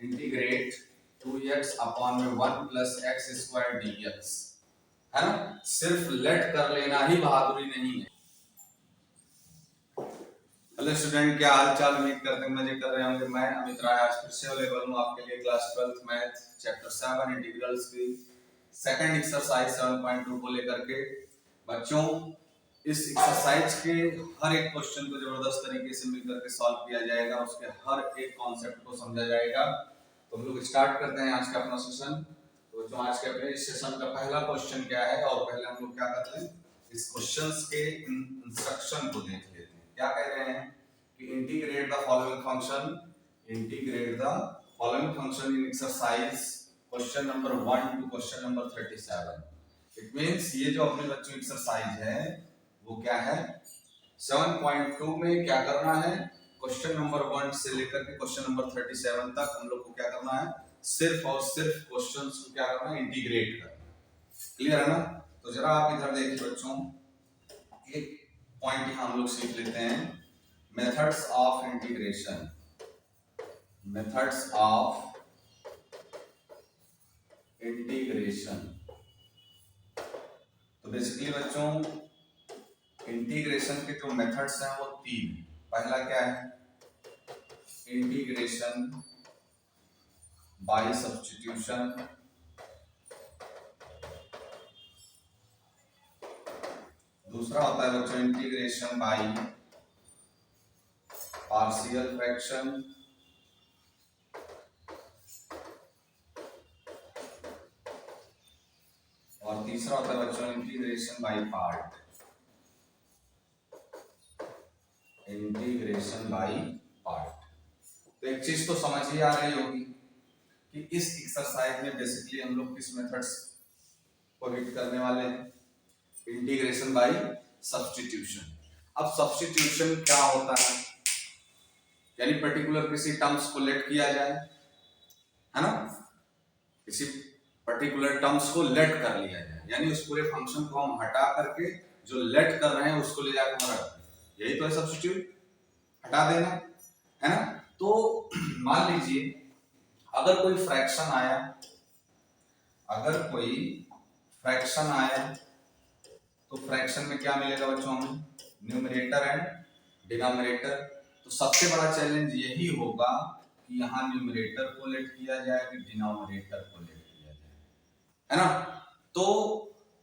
Integrate 2x upon में 1 plus x square dx, है ना। सिर्फ लेट कर लेना ही बहादुरी नहीं है। हेलो स्टूडेंट, क्या हाल चाल? उम्मीद करते हैं मजे कर रहे होंगे। मैं अमित राय आज फिर से अवेलेबल हूँ आपके लिए class 12th math chapter 7 integrals की सेकंड एक्सरसाइज 7.2 को लेकर के। बच्चों, इस एक्सरसाइज के हर एक क्वेश्चन को जबरदस्त तरीके से मिलकर के सॉल्व किया जाएगा, उसके हर एक कॉन्सेप्ट को समझा जाएगा। तो हम लोग स्टार्ट करते हैं आज का अपना सेशन। तो बच्चों, आज के अपने इस सेशन का पहला क्वेश्चन क्या है, और पहले हम लोग क्या करते हैं, इस क्वेश्चंस के इंस्ट्रक्शन को देख लेते हैं। क्या कह रहे हैं कि integrate the following function, integrate the following function in exercise question number 1 to question number 37। It means ये जो अपने बच्चों एक्सरसाइज है वो क्या है, 7.2 में क्या करना है, क्वेश्चन नंबर 1 से लेकर के क्वेश्चन नंबर 37 तक हम लोग को क्या करना है, सिर्फ और सिर्फ क्वेश्चंस को क्या करना है, इंटीग्रेट करना। क्लियर है ना? तो जरा आप इधर देखिए बच्चों, एक पॉइंट यहां हम लोग सीख लेते हैं, methods of integration, methods of integration. तो बेसिकली बच्चों, इंटीग्रेशन के जो मेथड्स हैं वो 3। पहला क्या है, इंटीग्रेशन बाय सब्स्टिट्यूशन, दूसरा होता है बच्चों इंटीग्रेशन बाय पार्शियल फ्रैक्शन, और तीसरा होता है बच्चों integration by part, integration by part. तो एक चीज तो समझ ही आ रही होगी कि इस एक्सरसाइज में बेसिकली हम लोग किस मेथड्स को हिट करने वाले हैं, इंटीग्रेशन बाय सब्स्टिट्यूशन। अब सब्स्टिट्यूशन क्या होता है, यानी पर्टिकुलर किसी टर्म्स को लेट किया जाए, है ना, किसी पर्टिकुलर टर्म्स को लेट कर लिया जाए, यानी उस पूरे फंक्शन को हम हटा करके जो लेट कर रहे हैं उसको ले जाकर हम रख दें, यही तो है सब्स्टिट्यूट, हटा देना, है ना। तो मान लीजिए अगर कोई फ्रैक्शन आया, अगर कोई फ्रैक्शन आया तो फ्रैक्शन में क्या मिलेगा बच्चों हमें, न्यूमरेटर एंड डिनोमिनेटर। तो सबसे बड़ा चैलेंज यही होगा कि यहाँ न्यूमरेटर को लेट किया जाए कि डिनोमिनेटर को लेट किया जाए, है ना। तो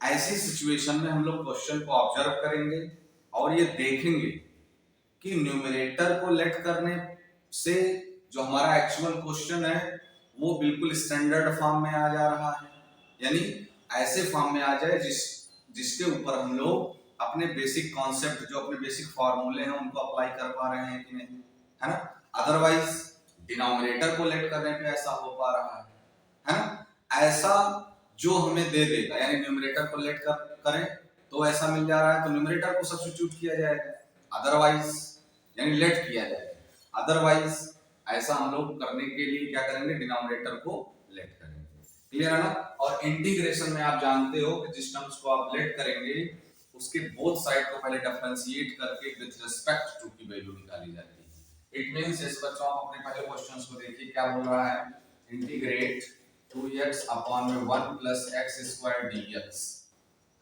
ऐसी सिचुएशन में हम लोग क्वेश्चन को ऑब्जर्व करेंगे और ये देखेंगे कि न्यूमरेटर को लेट करने से जो हमारा एक्चुअल क्वेश्चन है वो बिल्कुल स्टैंडर्ड फॉर्म में आ जा रहा है, यानी ऐसे फॉर्म में आ जाए जिसके ऊपर हम लोग अपने बेसिक कॉन्सेप्ट, जो अपने बेसिक फॉर्मूले हैं उनको अप्लाई कर पा रहे हैं कि नहीं, है ना। अदरवाइज डिनोमिनेटर को लेट करने पे ऐसा हो पा रहा है ना। ऐसा जो हमें दे देगा, यानी न्यूमरेटर को लेट करें तो ऐसा मिल जा रहा है तो न्यूमरेटर को सब्स्टिट्यूट किया जाएगा, अदरवाइज यानी लेट किया जाएगा, अदरवाइज ऐसा हम लोग करने के लिए क्या करेंगे, डिनोमिनेटर को लेट करेंगे। क्लियर है ना। और इंटीग्रेशन में आप जानते हो कि जिस टर्म्स को आप लेट करेंगे उसके बोथ साइड को पहले डिफरेंशिएट करके विद रिस्पेक्ट टू की वैल्यू निकाली जाती है। इट मींस इस बच्चों आप अपने पहले क्वेश्चंस को देखिए, क्या बोल रहा है, इंटीग्रेट 2x अपॉन में 1 प्लस एक्स स्क्वायर dx,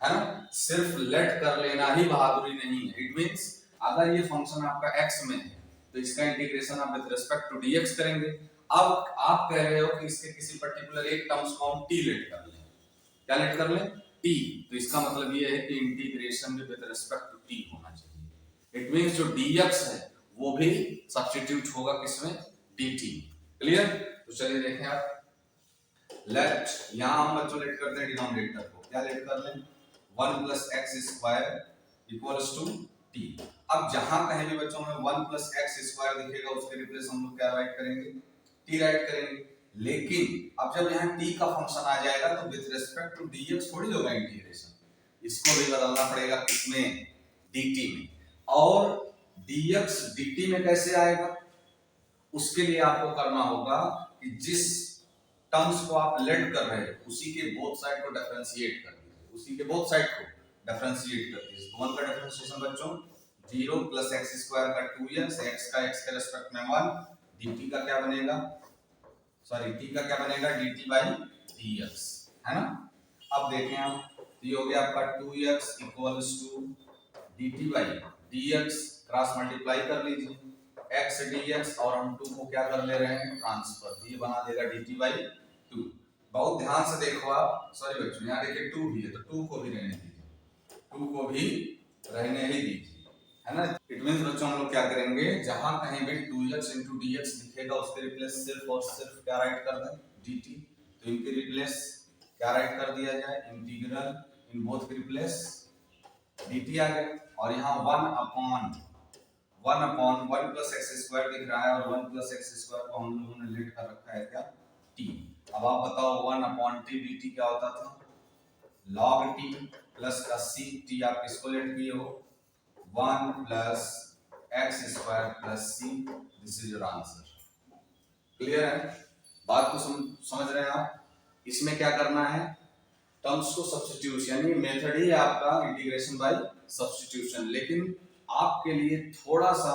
है ना। सिर्फ लेट कर लेना ही बहादुरी नहीं है। इट मींस अगर ये फंक्शन आपका x में है तो इसका इंटीग्रेशन आप विद रिस्पेक्ट टू dx करेंगे। अब आप कह रहे हो कि इसके किसी पर्टिकुलर एक टर्म्स को हम t लेट कर लें, क्या लेट कर लें, t। तो इसका मतलब ये है कि इंटीग्रेशन में विद रिस्पेक्ट टू t होना चाहिए। इट मींस जो dx है वो भी सब्स्टिट्यूट होगा किसमें, dt। क्लियर। तो चलिए देखें आप, लेट यहां हम बच्चों लेट करते हैं डिनोमिनेटर को, क्या लेट कर लें, 1 plus x square equals to t। अब जहां कहीं भी बच्चों में 1 प्लस एक्स स्क्वायर दिखेगा उसके रिप्लेस हम लोग क्या राइट करेंगे, t राइट करेंगे। लेकिन अब जब यहाँ t का फंक्शन आ जाएगा तो विद रिस्पेक्ट टू dx थोड़ी होगा इंटीग्रेशन, इसको भी बदलना पड़ेगा किसमें, dt में। और dx dt में कैसे आएगा, उसके लिए आपको करना होगा कि जिस टर्म्स को आप लेट कर रहे हैं उसी के बोथ साइड को डिफरेंशिएट कर दीजिए, उसी के बोथ साइड को डिफरेंशिएट कर दीजिए। तो 1 का डिफरेंशिएशन बच्चों 0 प्लस एक्स स्क्वायर का 2x, x का x के रिस्पेक्ट में 1, dt का क्या बनेगा सॉरी टी का क्या बनेगा dt बाई dx, है ना। अब देखें आप, तो ये हो गया आपका 2x equals to dt by dx, cross multiply कर लीजिए x dx, और हम 2 को क्या कर ले रहे हैं ट्रांसफर, तो ये बना देगा dt बाई 2। बहुत ध्यान से देखो आप, सॉरी बच्चों यहाँ देखिए 2 भी है तो 2 को भी रहने दीजिए, 2 को भी रहने ही दीजिए, है ना। इट मींस बच्चों हम लोग क्या करेंगे, जहां कहीं भी 2x into dx दिखेगा उसके रिप्लेस सिर्फ और सिर्फ क्या राइट कर दें dt, तो इनके रिप्लेस क्या राइट कर दिया जाए इंटीग्रल, इन बोथ के रिप्लेस dt आ गया, और यहाँ 1 प्लस एक्स स्क्वायर दिख रहा है, और 1 प्लस एक्स स्क्वायर को हम लोगों ने लेट कर रखा है क्या t। अब आप बताओ 1 अपॉन टी dt क्या होता था log t प्लस का c, t आप किसको लेट किए हो 1 plus x square plus c, this is your answer. Clear है, बात को समझ रहे हैं आप। इसमें क्या करना है, टर्म्स को सब्स्टिट्यूशन, यानी मेथड ही आपका इंटीग्रेशन बाय सब्स्टिट्यूशन, लेकिन आपके लिए थोड़ा सा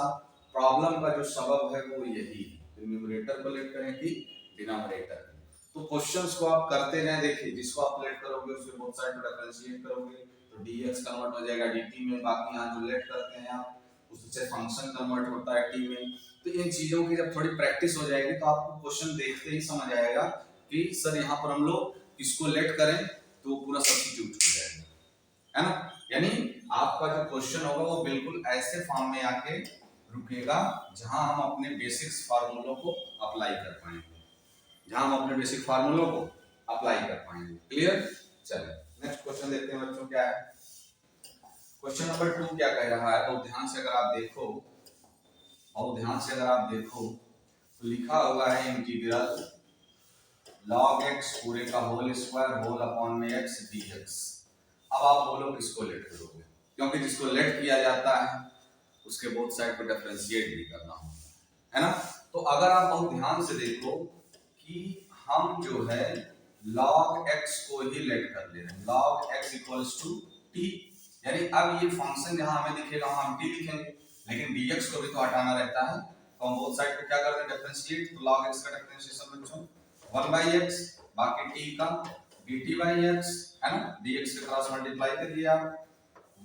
प्रॉब्लम का जो सबब है वो यही है, न्यूमरेटर को लेट करें कि डिनोमिनेटर। तो क्वेश्चंस को आप करते जाएं, देखिए जिसको आप लेट करोगे उसके बोथ साइड में डिफरेंशिएट करोगे तो dx कन्वर्ट हो जाएगा dt में, बाकी यहां जो लेट करते हैं आप उससे फंक्शन कन्वर्ट होता है t में। तो इन चीजों की जब थोड़ी प्रैक्टिस हो जाएगी तो आपको क्वेश्चन देखते ही समझ आएगा कि सर यहाँ पर हम लोग किसको लेट करें तो पूरा सब्स्टिट्यूट हो जाएगा, है ना। यानी आपका जो क्वेश्चन होगा वो बिल्कुल ऐसे फॉर्म में आके रुकेगा जहां हम अपने बेसिक्स फार्मूलों को अप्लाई कर पाएंगे, जहां हम अपने बेसिक फार्मूलों को अप्लाई कर पाएंगे। क्लियर, चलिए नेक्स्ट क्वेश्चन देखते हैं बच्चों क्या है। क्वेश्चन नंबर 2 क्या कह रहा है, बहुत ध्यान से अगर आप देखो, बहुत ध्यान से अगर आप देखो तो लिखा हुआ है इंटीग्रल log x पूरे का होल स्क्वायर होल अपॉन में x dx। अब आप बोलो किसको लेट करोगे, क्योंकि जिसको लेट किया जाता है उसके बोथ साइड को डिफरेंशिएट भी करना होता है ना। तो अगर आप बहुत ध्यान से देखो कि हम जो है log x को ही लेट कर ले रहे हैं, log x equals to t, यानी अब ये फंक्शन जहां हमें दिखेगा वहां हम t लिखेंगे, लेकिन dx को भी तो हटाना रहता है, तो हम बोथ साइड को क्या करते हैं डिफरेंशिएट, तो log x का डिफरेंशिएशन बच्चों 1/x, बाकी t का dt/x, है ना, dx के क्रॉस मल्टीप्लाई कर दिया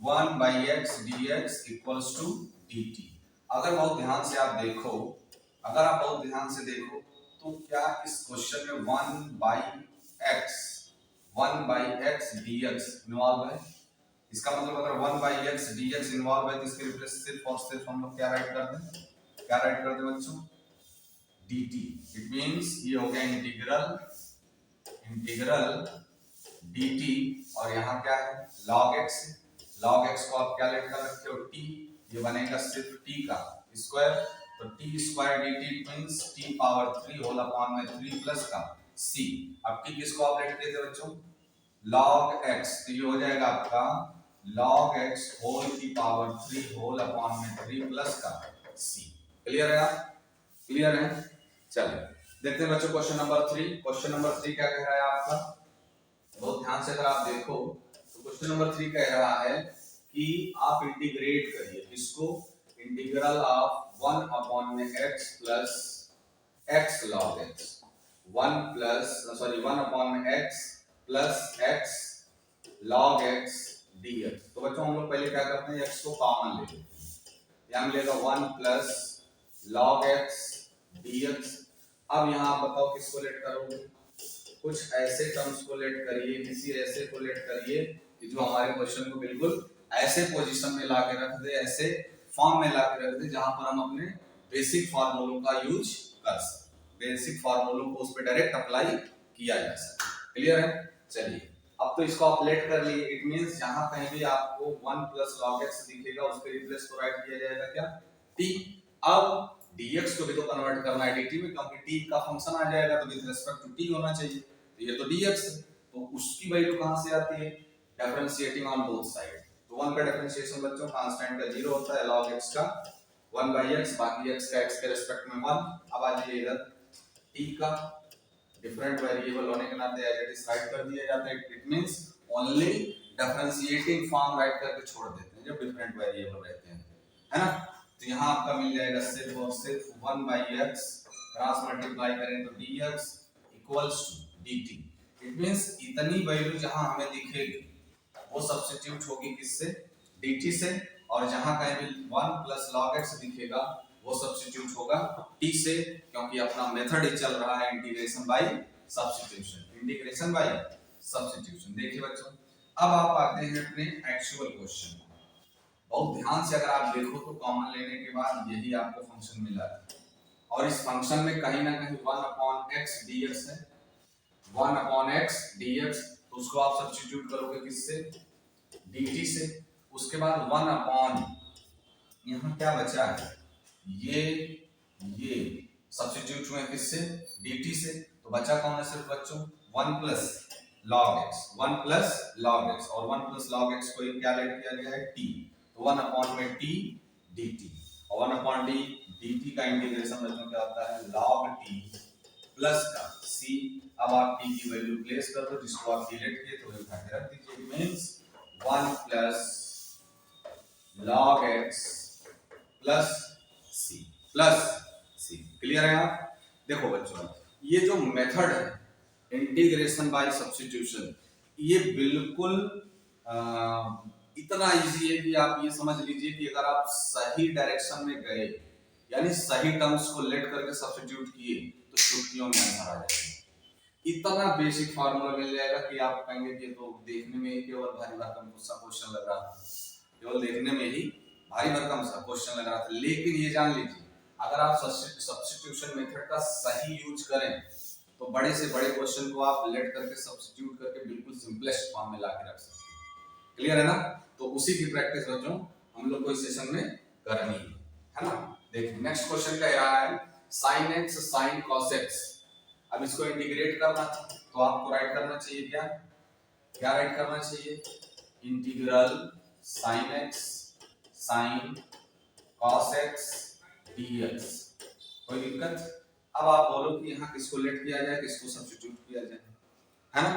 1/x dx equals to dt। अगर बहुत ध्यान से आप देखो, अगर आप बहुत ध्यान से देखो तो क्या इस क्वेश्चन में 1/x dx इन्वॉल्व है, इसका मतलब अगर 1/x dx इन्वॉल्व है तो इसके रिप्लेस सिर्फ और सिर्फ हम लोग क्या राइट कर दें, क्या राइट कर दें बच्चों dt। इट मींस ये हो गया इंटीग्रल dt, और यहाँ क्या है log x, log x को आप क्या लेट कर रखते हो t, ये बनेगा सिर्फ t का स्क्वायर, तो t square dt means t power 3 whole upon में 3 प्लस का c। अब t किसको आप लेट किए थे बच्चों log x, तो ये हो जाएगा आपका log x होल की पावर 3 होल अपॉन में 3 प्लस का c। क्लियर है आप, क्लियर है। चलिए देखते हैं बच्चों क्वेश्चन नंबर 3। क्वेश्चन नंबर 3 क्या कह रहा है आपका, बहुत ध्यान से अगर आप देखो तो क्वेश्चन नंबर 3 कह रहा है कि आप इंटीग्रेट करिए इसको, इंटीग्रल ऑफ 1 अपॉन में x plus x log x, 1 upon में x plus x log x dx। तो बच्चों हम लोग पहले क्या करते हैं x को कॉमन ले लेते हैं, यहाँ मिलेगा 1 प्लस log x dx। अब यहाँ आप बताओ किसको लेट करोगे, कुछ ऐसे टर्म्स को लेट करिए, किसी ऐसे को लेट करिए कि जो हमारे क्वेश्चन को बिल्कुल ऐसे पोजीशन में ला के रख दे, ऐसे फॉर्म में ला के रख दे जहां पर हम अपने बेसिक फार्मूलों का यूज कर सकें, बेसिक फार्मूलों को उस पर डायरेक्ट अप्लाई किया जा सके। क्लियर है, चलिए अब तो इसको आप लेट कर लिए, इट मींस जहां कहीं भी आपको 1 प्लस log x दिखेगा उसके रिप्लेस को राइट किया जाएगा क्या t। अब dx को भी तो कन्वर्ट करना है dt में, क्योंकि t का फंक्शन आ जाएगा तो विद रिस्पेक्ट टू t होना चाहिए, तो ये तो dx है, तो उसकी वैल्यू कहां से आती है डिफरेंशिएटिंग ऑन बोथ साइड। तो 1 का डिफरेंशिएशन बच्चों कांस्टेंट का 0 होता है, log x का 1/x, बाकी x का x के रिस्पेक्ट में 1। अब आ जाइए इधर t का डिफरेंट वेरिएबल होने के नाते एज इट इज राइट कर दिया जाता है, it means only differentiating form right करके छोड़ देते हैं जब डिफरेंट वेरिएबल रहते हैं, है ना। तो यहाँ आपका मिल जाएगा सिर्फ और सिर्फ 1/x क्रॉस मल्टीप्लाई करें तो dx equals to dt। It means इतनी वैल्यू जहां हमें दिखेगी वो सब्स्टिट्यूट होगी किससे, dt से, और जहां कहीं भी 1 प्लस log x दिखेगा वो सब्स्टिट्यूट होगा t से, क्योंकि अपना मेथड ही चल रहा है integration by substitution, integration by substitution. देखिए बच्चों, अब आप आते हैं अपने एक्चुअल क्वेश्चन। बहुत ध्यान से अगर आप देखो तो कॉमन लेने के बाद यही आपको फंक्शन मिला है, और इस फंक्शन में कहीं ना कहीं 1/x dx है, 1/x dx, तो उसको आप सब्स्टिट्यूट करोगे किससे, dt से। उसके बाद 1 यहाँ क्या बचा है, ये सब्स्टिट्यूट हुए किससे, dt से, तो बचा कौन है सिर्फ बच्चों 1 plus log x, 1 plus log x, और 1 प्लस log x को क्या लेट किया गया है t, तो 1 में t dt, और 1 dt का इंटीग्रेशन बच्चों क्या होता है log t प्लस का c। अब आप t की वैल्यू प्लेस कर दो, जिसको आप डिलीट किए तो उठा के रख दीजिए, means 1 plus log x plus c plus c। Clear है आप? देखो बच्चों, ये जो मेथड है इंटीग्रेशन बाय सब्स्टिट्यूशन, ये बिल्कुल इतना इजी है कि आप ये समझ लीजिए कि अगर आप सही डायरेक्शन में गए, यानी सही टर्म्स को लेट करके सब्स्टिट्यूट किए, तो चुटकियों में आंसर आ जाएगा। इतना बेसिक फार्मूला मिल जाएगा कि आप कहेंगे कि तो देखने में ही केवल भारी भरकम सा क्वेश्चन लग रहा था, केवल देखने में ही भारी भरकम सा क्वेश्चन लग रहा था, लेकिन ये जान लीजिए अगर आप सब्स्टिट्यूशन मेथड का सही यूज करें तो बड़े से बड़े क्वेश्चन को आप लेट करके सब्स्टिट्यूट करके बिल्कुल सिंपलेस्ट फॉर्म में ला के रख सकते हैं। क्लियर है ना? तो उसी की प्रैक्टिस बच्चों हम लोग को इस सेशन में करनी है ना। देखिए नेक्स्ट क्वेश्चन क्या है, sin x sin cos x। अब इसको इंटीग्रेट करना था तो आपको राइट करना चाहिए क्या राइट करना चाहिए, integral sin x sin cos x dx। कोई दिक्कत? अब आप बोलो कि यहाँ किसको लेट किया जाए, किसको सब्स्टिट्यूट किया जाए, है ना।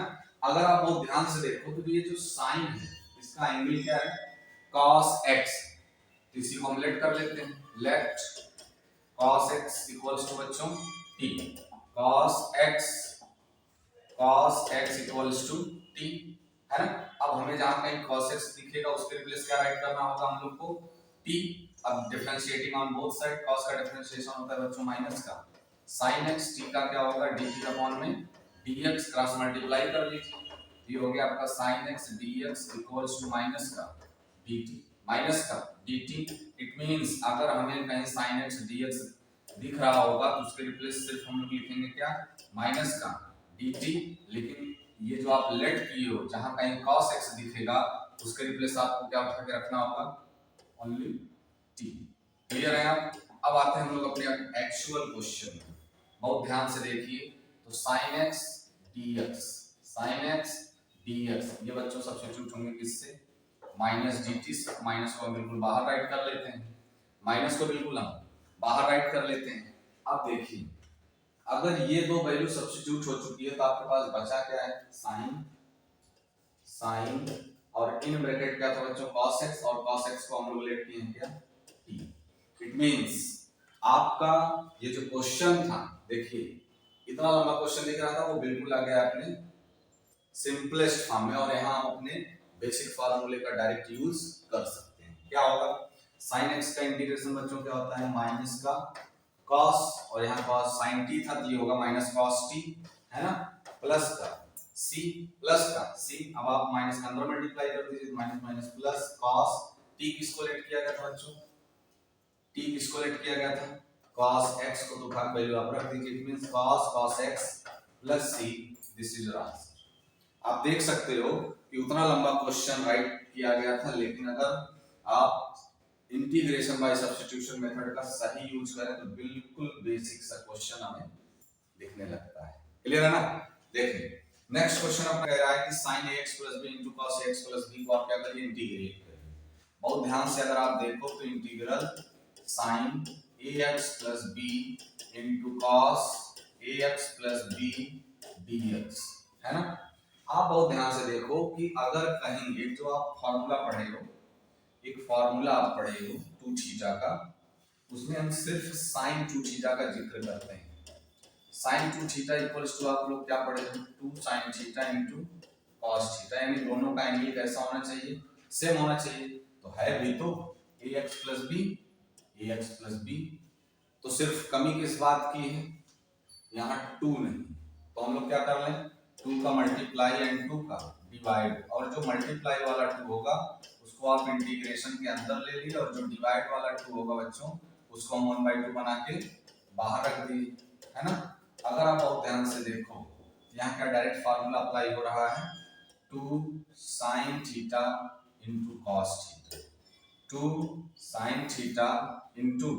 अगर आप बहुत ध्यान से देखो तो ये जो साइन है इसका एंगल क्या है, cos x, तो इसी को हम लेट कर लेते हैं, let cos x equals to बच्चों t, cos x equals to t, है ना। अब हमें जहां कहीं cos x दिखेगा उसके रिप्लेस क्या राइट करना होगा हम लोग को, t। अब differentiating on both side, cos का डिफरेंशिएशन होता है बच्चों माइनस का, sin x t का क्या होगा dt अपॉन में dx, क्रॉस मल्टीप्लाई कर लीजिए, ये हो गया आपका sin x dx equals to minus का dt, माइनस का dt। इट मींस अगर हमें कहीं sin x dx दिख रहा होगा तो उसके रिप्लेस सिर्फ हम लोग लिखेंगे क्या, माइनस का dt। लेकिन ये जो आप लेट किए हो जहां कहीं cos x दिखेगा उसके रिप्लेस आपको क्या उठा के रखना होगा, ओनली t। क्लियर है आप? अब आते हैं हम लोग अपने एक्चुअल क्वेश्चन में, बहुत ध्यान से देखिए। तो sin x dx, sin x dx ये बच्चों सब्स्टिट्यूट होंगे किससे, माइनस dt से। माइनस को हम बिल्कुल बाहर राइट कर लेते हैं, माइनस को बिल्कुल हम बाहर राइट कर लेते हैं। अब देखिए अगर ये दो वैल्यू सब्स्टिट्यूट हो चुकी है तो आपके पास बचा क्या है, sin और इन ब्रैकेट क्या था बच्चों cos x, और cos x को हम लोग लेट किए हैं क्या, t। इट मींस आपका ये जो क्वेश्चन था, देखिए इतना लंबा क्वेश्चन दिख रहा था वो बिल्कुल आ गया अपने सिंपलेस्ट फॉर्म में, और यहाँ हम अपने बेसिक फार्मूले का डायरेक्ट यूज कर सकते हैं। क्या होगा, sin x का इंटीग्रेशन बच्चों क्या होता है, माइनस का cos, और यहाँ cos sin t था तो ये होगा माइनस cos t, है ना, प्लस का c, प्लस का c। अब आप माइनस का अंदर मल्टीप्लाई कर दीजिए, minus minus plus cos t किसको लेट किया गया था बच्चों, t किसको लेट किया गया था, cos x को तो भाग वैल्यू आप रख दीजिए, it means cos x plus c, this is your answer. आप देख सकते हो कि उतना लंबा क्वेश्चन राइट किया गया था, लेकिन अगर आप इंटीग्रेशन बाय सब्स्टिट्यूशन मेथड का सही यूज करें तो बिल्कुल बेसिक सा क्वेश्चन हमें दिखने लगता है। क्लियर है ना? देखिए नेक्स्ट क्वेश्चन अपना कह रहा है कि sin ax plus b into cos ax plus b को आप क्या करिए, इंटीग्रेट करिए। बहुत ध्यान से अगर आप देखो तो integral sin ax plus b into cos ax plus b dx, है ना। आप बहुत ध्यान से देखो कि अगर कहीं एक जो आप फॉर्मूला पढ़े हो, एक फॉर्मूला आप पढ़े हो 2 थीटा का, उसमें हम सिर्फ sin 2 थीटा का जिक्र करते हैं, sine two theta equals to आप लोग क्या पढ़ेंगे, two sine theta into cos theta, यानी दोनों का एंगल कैसा होना चाहिए, सेम होना चाहिए। तो है भी तो ए x plus b, a x plus b, तो सिर्फ कमी किस बात की है, यहाँ टू नहीं, तो हम लोग क्या कर लें, टू का मल्टीप्लाई एंड टू का डिवाइड, और जो मल्टीप्लाई वाला टू होगा उसको आप इंटीग्रेशन के अंदर ले लीजिए, और जो डिवाइड वाला टू होगा बच्चों उसको हम 1/2 बना के बाहर रख दिए, है ना। अगर आप बहुत ध्यान से देखो यहाँ क्या डायरेक्ट फार्मूला अप्लाई हो रहा है, two sine theta into cos theta, two sine theta into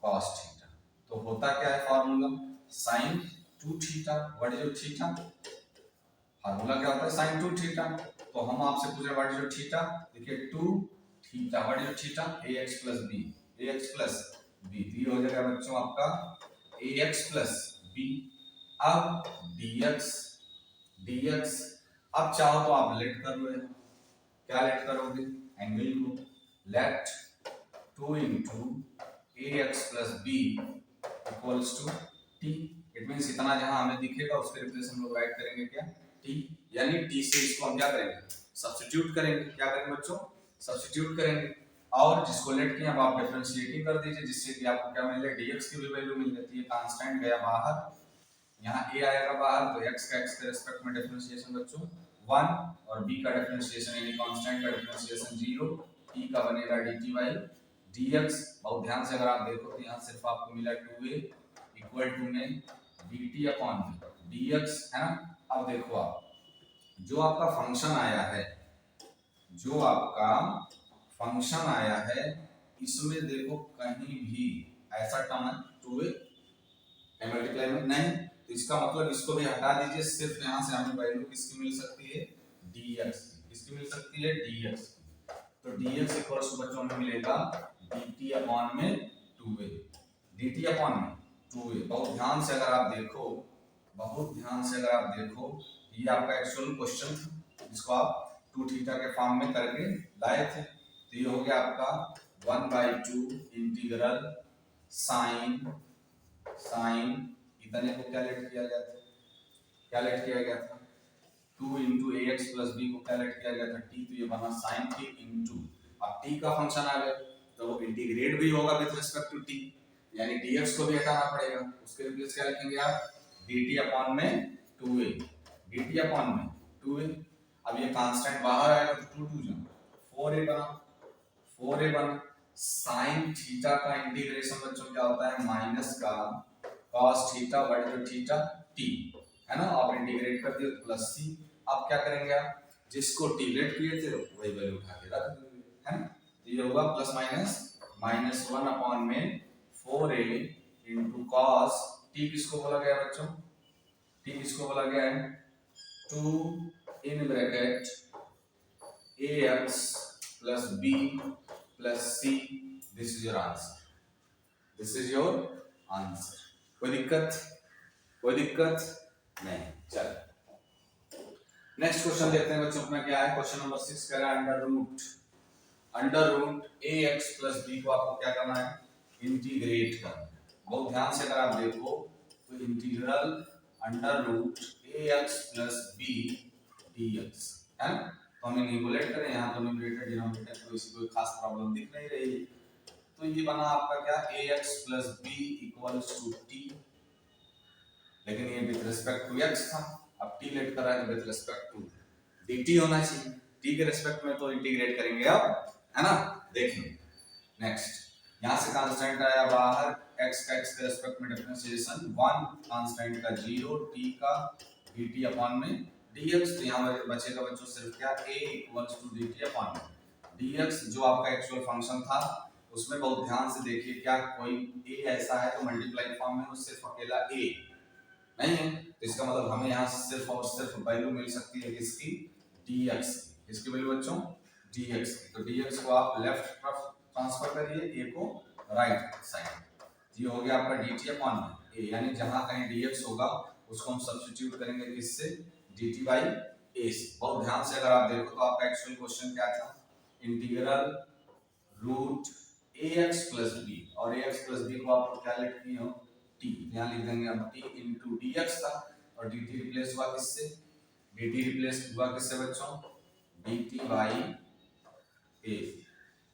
cos theta, तो होता क्या है formula, sine two theta, what is your theta, formula क्या होता है साइन टू थीटा। तो हम आपसे पूछ रहे व्हाट इज योर थीटा, देखिए two theta, what is your theta, a x plus b, a x plus b, तो हो जाएगा बच्चों आपका ए एक्स प्लस बी। अब dx dx, अब चाहो तो आप लेट कर लो, क्या लेट करोगे, एंगल को, let two into a x plus B equals to t, it means इतना जहां हमें दिखेगा उसके रिप्लेस हम लोग राइट करेंगे क्या, टी, यानी टी से इसको हम क्या करेंगे, सब्स्टिट्यूट करेंगे, क्या करेंगे बच्चों, सब्स्टिट्यूट करेंगे, और जिसको लेट किया अब आप डिफरेंशिएटिंग कर दीजिए, जिससे कि आपको क्या मिल जाए, dx की भी वैल्यू मिल जाती है, कांस्टेंट गया बाहर, यहाँ a आएगा बाहर, तो x का x के रिस्पेक्ट में डिफरेंशिएशन बच्चों 1, और b का डिफरेंशिएशन यानी कांस्टेंट का डिफरेंशिएशन 0, t का बनेगा dt बाई dx। बहुत ध्यान से अगर आप देखो तो यहाँ सिर्फ आपको मिला 2a इक्वल टू में dt अपॉन dx, है ना। अब देखो आप जो आपका फंक्शन आया है, जो आपका फंक्शन आया है इसमें देखो कहीं भी ऐसा टर्म है 2a मल्टीप्लाई में नहीं, तो इसका मतलब इसको भी हटा दीजिए, सिर्फ यहाँ से हमें वैल्यू किसकी मिल सकती है, dx की, किसकी मिल सकती है, dx की, तो dx इक्वल्स टू बच्चों में मिलेगा dt अपॉन में 2a, dt अपॉन में 2a। बहुत ध्यान से अगर आप देखो, बहुत ध्यान से अगर आप देखो, ये आपका एक्चुअल क्वेश्चन था जिसको आप 2 थीटा के फॉर्म में करके लाए थे, तो ये हो गया आपका 1/2 इंटीग्रल साइन, साइन इतने को क्या लेट किया गया था, क्या लेट किया गया था, 2 into a x plus B को क्या लेट किया गया था, टी, तो ये बना साइन टी इंटू, अब टी का फंक्शन आ गया तो वो इंटीग्रेट भी होगा विद रिस्पेक्ट टू टी, यानी dx को भी हटाना पड़ेगा, उसके रिप्लेस क्या लिखेंगे आप, dt अपॉन में 2a, dt अपॉन में 2a, अब ये कांस्टेंट बाहर आएगा तो 2 2 जा 4a बना, 4a बना, साइन थीटा का इंटीग्रेशन बच्चों क्या होता है, माइनस का cos थीटा बटे थीटा t, है ना, आप इंटीग्रेट कर दिए प्लस c, अब क्या करेंगे आप, जिसको t लेट किए थे वही वैल्यू उठा के रख देंगे, है ना, तो ये होगा प्लस माइनस 1 अपॉन में 4a इंटू cos t, किसको बोला गया बच्चों, t किसको बोला गया है, 2 in bracket ax plus b plus c, this is your answer, this is your answer. कोई दिक्कत, कोई दिक्कत नहीं, चल नेक्स्ट क्वेश्चन देखते हैं बच्चों अपना क्या है, क्वेश्चन नंबर 6 कह रहा है under root A x plus B को आपको क्या करना है, इंटीग्रेट करना है। बहुत ध्यान से अगर आप देखो तो integral under root A x plus B D X है, तो हम इन्हें करें, यहाँ तो न्यूमरेटर डिनोमिनेटर तो इसकी कोई खास प्रॉब्लम दिख नहीं रही, तो ये बना आपका क्या, A x plus B equals to T, लेकिन ये विद रिस्पेक्ट टू x था, अब t लेट कर रहा है विद रिस्पेक्ट टू dt होना चाहिए, t के रिस्पेक्ट में तो इंटीग्रेट करेंगे अब, है ना। देखिए नेक्स्ट यहाँ से कांस्टेंट आया बाहर, x का x के रिस्पेक्ट में डिफरेंशिएशन 1, कांस्टेंट का 0, t का dt अपॉन में dx, तो यहाँ बचेगा बच्चों सिर्फ क्या, a equals to dt upon में dx, जो आपका एक्चुअल फंक्शन था उसमें बहुत ध्यान से देखिए, क्या कोई a ऐसा है तो मल्टीप्लाई फॉर्म में उससे सिर्फ अकेला a नहीं है, तो इसका मतलब हमें यहाँ सिर्फ और सिर्फ वैल्यू मिल सकती है किसकी, dx की, इसकी वैल्यू बच्चों dx की, तो dx को आप लेफ्ट तरफ ट्रांसफर करिए, a को राइट साइड, ये हो गया आपका dt अपॉन a, यानी जहां कहीं dx होगा उसको हम सब्स्टिट्यूट करेंगे किससे, dt बाई a से। बहुत ध्यान से अगर आप देखो तो आपका एक्चुअल क्वेश्चन क्या था, integral root ax plus b, और ax प्लस b को आप क्या लेट किए हो, टी, यहाँ लिख देंगे हम टी इंटू डी एक्स था, और डी टी रिप्लेस हुआ किससे, डी टी रिप्लेस हुआ किससे बच्चों, D T by A,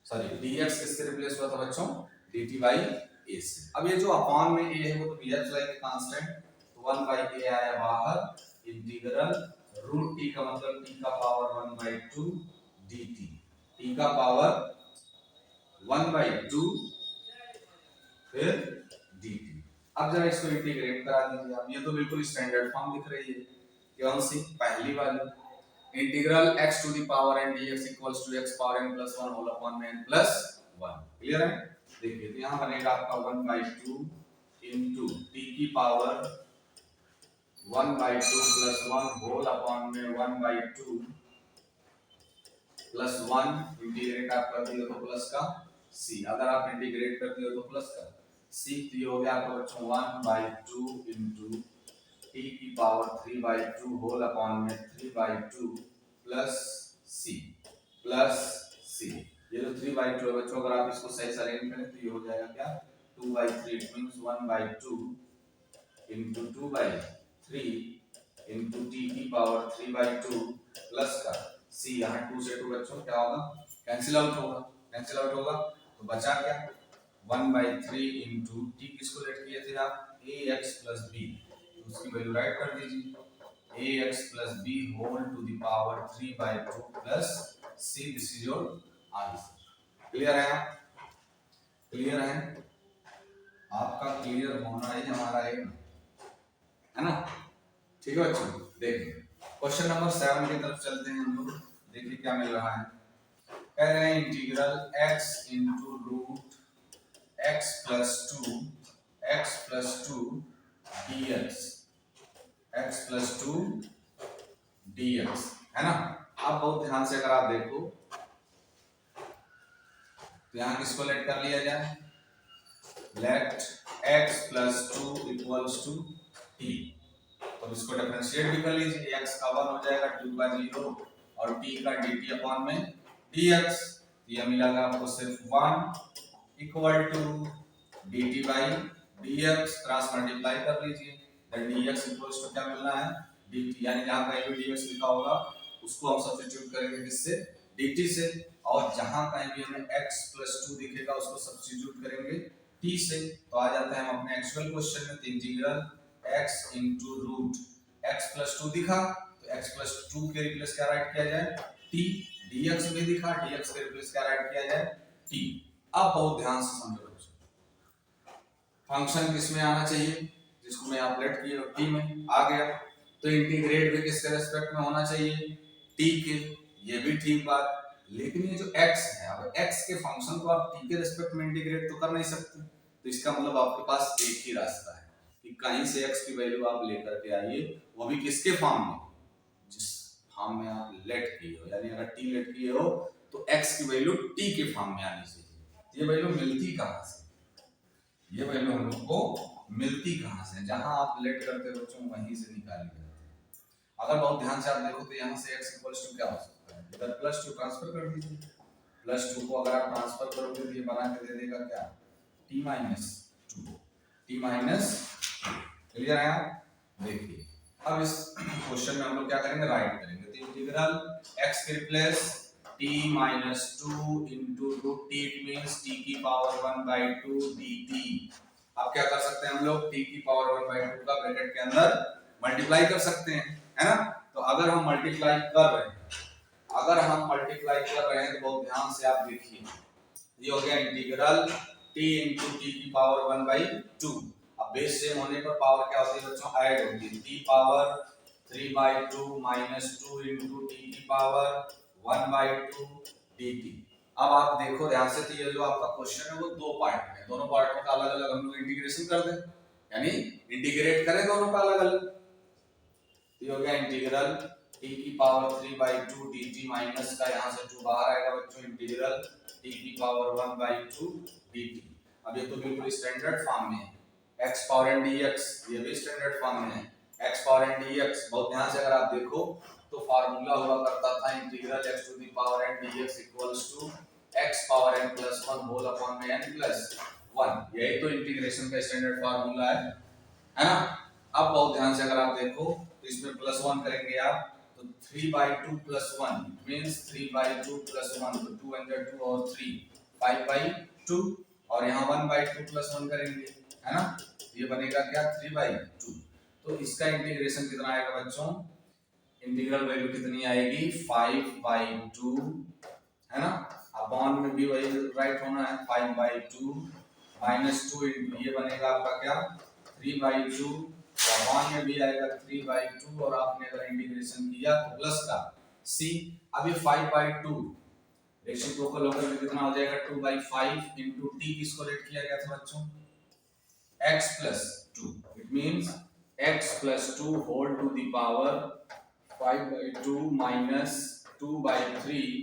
sorry D x किससे रिप्लेस हुआ था बच्चों, डी टी बाई ए से। अब ये जो अपॉन में ए है वो तो बिहेव्स लाइक ए कांस्टेंट, तो 1 बाई ए आया बाहर, इंटीग्रल रूट टी का मतलब टी का पावर 1 बाई 2 dt, टी का पावर 1 बाई 2 फिर dt। अब जरा इसको इंटीग्रेट करा दीजिए आप, ये तो बिल्कुल स्टैंडर्ड फॉर्म दिख रही है, कौन सी, पहली वाली, integral x to the power n dx equals to x power n plus 1 whole upon में n प्लस 1, क्लियर है। देखिए तो यहाँ बनेगा आपका 1 बाई 2 इंटू टी की power 1 by 2 plus 1 whole upon में 1 बाई 2 प्लस 1, इंटीग्रेट आप कर दिए तो प्लस का c, अगर आप इंटीग्रेट कर दिए तो प्लस का c, तो ये हो गया आपका बच्चों 1 बाई 2 इंटू टी की पावर 3 बाई 2 होल अपॉन में 3 बाई 2 प्लस c, ये जो 3 बाई 2 है बच्चों, अगर आप इसको सही से अरेंज करें तो ये हो जाएगा क्या, 2 by 3, it means 1 by 2 into 2 by 3 into t की पावर 3 बाई 2 प्लस का c, यहाँ 2 से 2 बच्चों क्या होगा, कैंसिल आउट होगा, तो बचा क्या 1 बाई 3 इंटू टी किसको लेट किए थे आप, ax प्लस b, तो उसकी वैल्यू राइट कर दीजिए, ax plus b whole to the power 3 by 2 plus c, this is your answer. Clear है आपका, क्लियर होना ही हमारा एम है ना, ठीक है बच्चों। देखिए क्वेश्चन नंबर 7 की तरफ चलते हैं हम लोग, देखिए क्या मिल रहा है, कह रहे हैं integral x into root x plus 2 dx है ना। अब बहुत ध्यान से अगर आप देखो तो यहाँ किसको लेट कर लिया जाए, let x plus 2 equals to t, तो इसको डिफरेंशिएट भी कर लीजिए, x का 1 हो जाएगा 2 का 0 और t का dt अपॉन में dx, ये मिलेगा आपको सिर्फ 1 equal to dt by dx, cross multiply कर लीजिए, देन dx इक्वल्स टू क्या मिलना है, dt, यानी जहां कहीं भी dx लिखा होगा उसको हम सब्स्टिट्यूट करेंगे किससे, dt से, और जहां कहीं भी हमें x प्लस 2 दिखेगा उसको सब्स्टिट्यूट करेंगे t से, तो आ जाता है हम अपने एक्चुअल क्वेश्चन में, integral x into root x plus 2 दिखा तो x प्लस 2 के रिप्लेस क्या राइट किया जाए, t, dx में दिखा dx के रिप्लेस क्या राइट किया जाए, t। अब बहुत ध्यान से समझो बच्चों, फंक्शन किसमें आना चाहिए, जिसको मैं आप लेट किए t में आ गया, तो इंटीग्रेट भी किसके रेस्पेक्ट में होना चाहिए, t के, ये भी ठीक बात, लेकिन ये जो x है, अब x के फंक्शन को आप t के रेस्पेक्ट में इंटीग्रेट तो कर नहीं सकते, तो इसका मतलब आपके पास एक ही रास्ता है कि कहीं से x की वैल्यू आप लेकर के आइए, वो भी किसके फॉर्म में, जिस फॉर्म में आप लेट किए हो, यानी अगर t लेट किए हो तो x की वैल्यू t के फॉर्म में आनी चाहिए। ये वैल्यू मिलती कहां से, ये वैल्यू हम लोग को मिलती कहां से, जहां आप लेट करते हो बच्चों वहीं से निकाली जाती है। अगर बहुत ध्यान से आप देखो तो यहाँ से x इक्वल्स टू क्या हो सकता है, इधर प्लस 2 ट्रांसफर कर दीजिए, प्लस 2 को अगर आप ट्रांसफर करोगे तो ये बना के दे देगा क्या, t minus 2, t minus, clear है आप। देखिए अब इस क्वेश्चन में हम लोग क्या करेंगे, राइट करेंगे, तो इंटीग्रल x के replace t minus 2 into root t, it means t की पावर 1 बाई 2 dt। अब क्या कर सकते हैं हम लोग, t की पावर 1 बाई 2 का ब्रैकेट के अंदर मल्टीप्लाई कर सकते हैं, है ना। तो अगर हम मल्टीप्लाई कर रहे हैं, तो बहुत ध्यान से आप देखिए, ये हो गया इंटीग्रल t इंटू टी की पावर 1 बाई 2, अब बेस सेम होने पर पावर क्या होती है बच्चों, ऐड होती है, t power 3 by 2 minus 2 into t की पावर 1 बाई 2 dt। अब आप देखो ध्यान से, तो ये जो आपका क्वेश्चन है वो दो पार्ट में है, दोनों पार्टों का अलग अलग हम लोग इंटीग्रेशन कर दें, यानी इंटीग्रेट करें दोनों का अलग अलग, तो ये हो गया इंटीग्रल t की पावर 3 बाई 2 dt माइनस का यहाँ से 2 बाहर आएगा बच्चों, इंटीग्रल t की पावर 1 बाई 2 dt। अब ये तो बिल्कुल स्टैंडर्ड फॉर्म में है, x पावर n dx, ये भी स्टैंडर्ड फॉर्म में है, x पावर n dx, बहुत ध्यान से अगर आप देखो तो फार्मूला हुआ करता था integral x to the power n dx equals to x power n plus 1 whole upon में n प्लस 1। यही तो इंटीग्रेशन का स्टैंडर्ड फार्मूला है ना। अब बहुत ध्यान से अगर आप देखो तो इसमें +1 करेंगे आप तो 3/2 + 1 मींस 3/2 + 1 तो 2 × 2 और 3 5/2 और यहाँ 1/2 + 1 करेंगे है ना, ये बनेगा क्या 3/2। तो इसका इंटीग्रेशन कितना आएगा बच्चों, इंटीग्रल वैल्यू कितनी आएगी 5/2 है ना, अपॉन में भी वही राइट होना है 5/2 -2 इंटू ये बनेगा आपका क्या 3/2 अपॉन में भी आएगा 3/2 और आपने अगर इंटीग्रेशन किया तो प्लस का c। अभी 5/2 रेसिप्रोकल होकर भी कितना हो जाएगा 2/5 इंटू t किसको रेट किया गया था बच्चों x + 2 it means x + 2 whole to the power 5/2 - 2/3।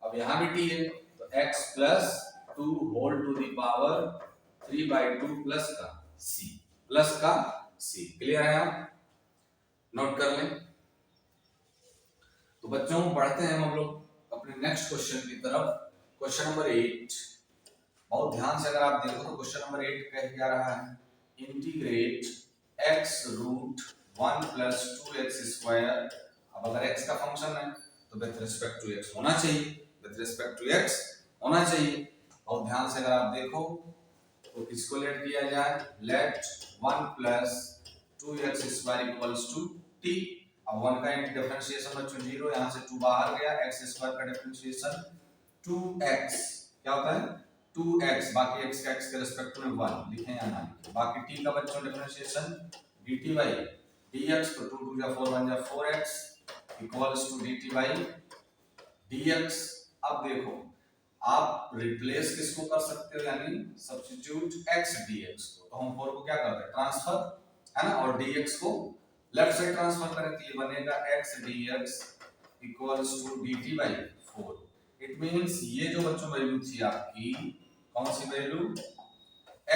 अब यहाँ भी t है तो x + 2 whole to the power 3/2 plus का c। क्लियर है, आप नोट कर लें। तो बच्चों बढ़ते हैं हम लोग अपने नेक्स्ट क्वेश्चन की तरफ। क्वेश्चन नंबर 8, बहुत ध्यान से अगर आप देखो तो क्वेश्चन नंबर 8 कह क्या रहा है, इंटीग्रेट x√1 + 2x²। अब अगर x का फंक्शन है तो विद रिस्पेक्ट टू x होना चाहिए, विद रिस्पेक्ट टू x होना चाहिए। बहुत ध्यान से अगर आप देखो तो किसको लेट किया जाए, लेट 1 + 2x² = t। अब 1 का डिफरेंशिएशन बच्चों 0, यहां से 2 बाहर गया, x² का डिफरेंशिएशन 2x क्या होता है 2x, बाकी x का x के रिस्पेक्ट में 1 लिखें या ना लिखें। बाकी t का बच्चों डिफरेंशिएशन dt/dx तो 2 × 4 = 4x = dt/dx। अब देखो आप रिप्लेस किसको कर सकते हो, यानी सब्स्टिट्यूट x dx को, तो हम 4 को क्या करते हैं ट्रांसफर है ना, और dx को लेफ्ट साइड ट्रांसफर करें तो ये बनेगा x dx = dt/4। It means ये जो बच्चों वैल्यू थी आपकी कौन सी वैल्यू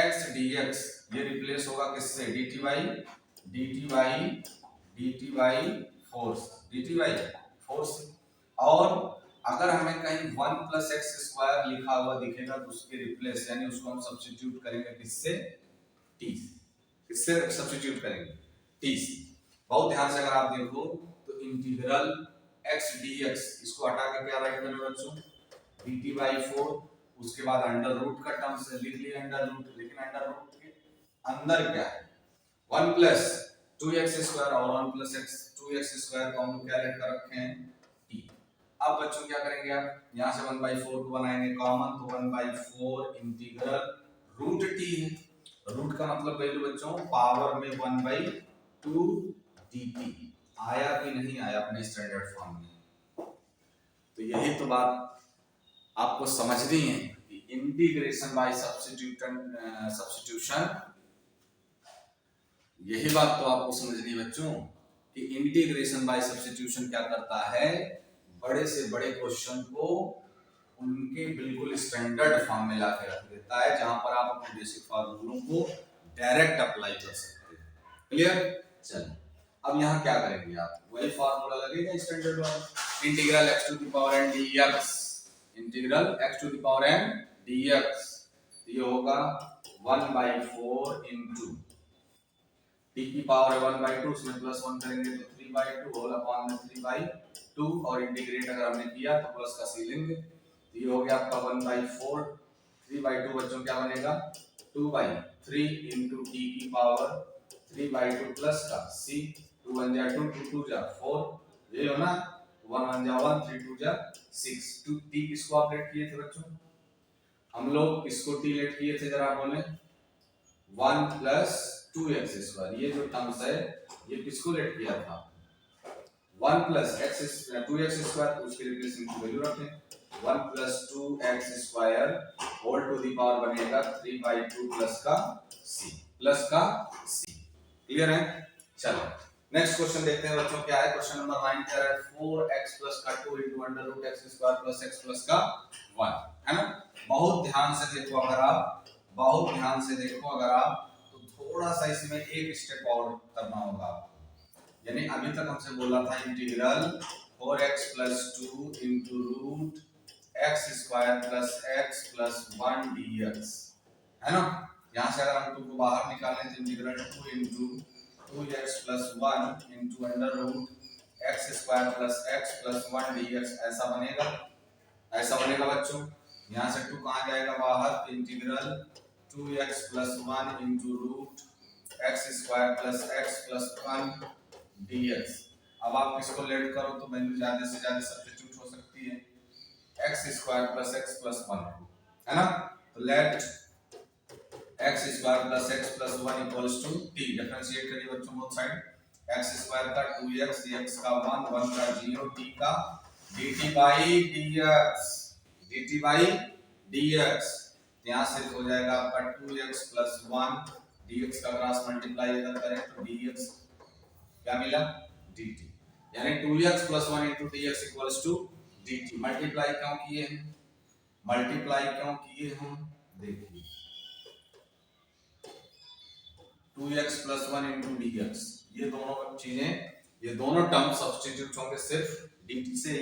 x dx, ये रिप्लेस होगा किससे dt/4 से। और अगर हमें कहीं 1 + x² लिखा हुआ दिखेगा तो उसके रिप्लेस यानी उसको हम सब्स्टिट्यूट करेंगे किससे t, किससे सब्स्टिट्यूट करेंगे t से। बहुत ध्यान से अगर आप देखो तो इंटीग्रल x dx इसको हटा के क्या राइट करेंगे बच्चों dt/4, उसके बाद अंडर रूट का टर्म से लिख लिया अंडर रूट, लेकिन अंडर रूट के अंदर क्या है 1 + 2x² और 1 + 2x² को हम क्या लेट कर रखे हैं t। अब बच्चों क्या करेंगे आप यहां से 1/4 को बनाएंगे कॉमन तो 1/4 इंटीग्रल रूट t है, रूट का मतलब वैल्यू बच्चों पावर में 1/2 dt आया कि नहीं आया अपने स्टैंडर्ड फॉर्म में। तो यही तो बात आपको समझनी है कि इंटीग्रेशन बाय सब्स्टिट्यूशन, यही बात तो आपको समझनी है बच्चों कि इंटीग्रेशन बाय सब्स्टिट्यूशन क्या करता है, बड़े से बड़े क्वेश्चन को उनके बिल्कुल स्टैंडर्ड फॉर्म में लाके रख देता है, जहां पर आप अपने बेसिक फार्मूलों को डायरेक्ट अप्लाई कर सकते हैं। क्लियर, चलिए अब यहाँ क्या करेंगे आप वही फार्मूला लगेगा स्टैंडर्ड वाला, integral x⁴n dx, integral x⁴n dx ये होगा 1/4 इंटू t की पावर है 1/2, उसमें +1 करेंगे तो 3/2 होल अपॉन में 3/2 और इंटीग्रेट अगर हमने किया तो प्लस का c लेंगे तो ये हो गया आपका 1/4, 3/2 बच्चों क्या बनेगा 2/3 इंटू t की पावर 3/2 प्लस का c, 2 1 जा 2 2 2 जा 4, ये हो ना 1 1 जा 1 3 2 जा 6। 2 t किसको आप लेट किए थे बच्चों, हम लोग इसको t लेट किए थे, जरा बोले 1 + 2x², ये जो टर्म्स है ये किसको लेट किया था 1 + x 2x² उसके रिप्लेसमेंट की वैल्यू रखें 1 + 2x² whole to the power बनेगा 3/2 प्लस का c। क्लियर है, चलो नेक्स्ट क्वेश्चन देखते हैं बच्चों क्या है। क्वेश्चन नंबर 9 कह रहा है 4x + 2 * √x² + x + का 1 है ना। बहुत ध्यान से देखो अगर आप तो थोड़ा सा इसमें एक स्टेप और करना होगा आपको, यानी अभी तक हमसे बोला था integral 4x + 2 * √x² + x + 1 dx, है ना। यहाँ से अगर हम 2 को बाहर निकालें तो integral 2 into 2x plus 1 into under root x square plus x plus 1 dx ऐसा बनेगा, ऐसा बनेगा बच्चों। यहाँ से 2 कहाँ जाएगा बाहर, तो integral 2x plus 1 into root x square plus x plus 1 dx। अब आप इसको लेट करो तो वैल्यू ज्यादा से ज्यादा सब्स्टिट्यूट हो सकती है, x square plus x plus 1 है ना। तो let x square plus x plus 1 equals to t. Differentiate करिए बच्चों बोथ साइड, एक्स स्क्वायर का 2x, x का 1, 1 का 0, t का dt by dx, dt by dx। यहाँ से हो जाएगा आपका 2x प्लस 1 dx का क्रॉस मल्टीप्लाई अगर करें तो dx क्या मिला, dt। यानी 2x plus 1 into dx equals to dt। Multiply क्यों किए हैं, मल्टीप्लाई क्यों किए हम, देखिए 2x प्लस 1 इंटू dx, ये दोनों चीजें, ये दोनों टर्म सब्स्टिट्यूट होंगे सिर्फ dt से,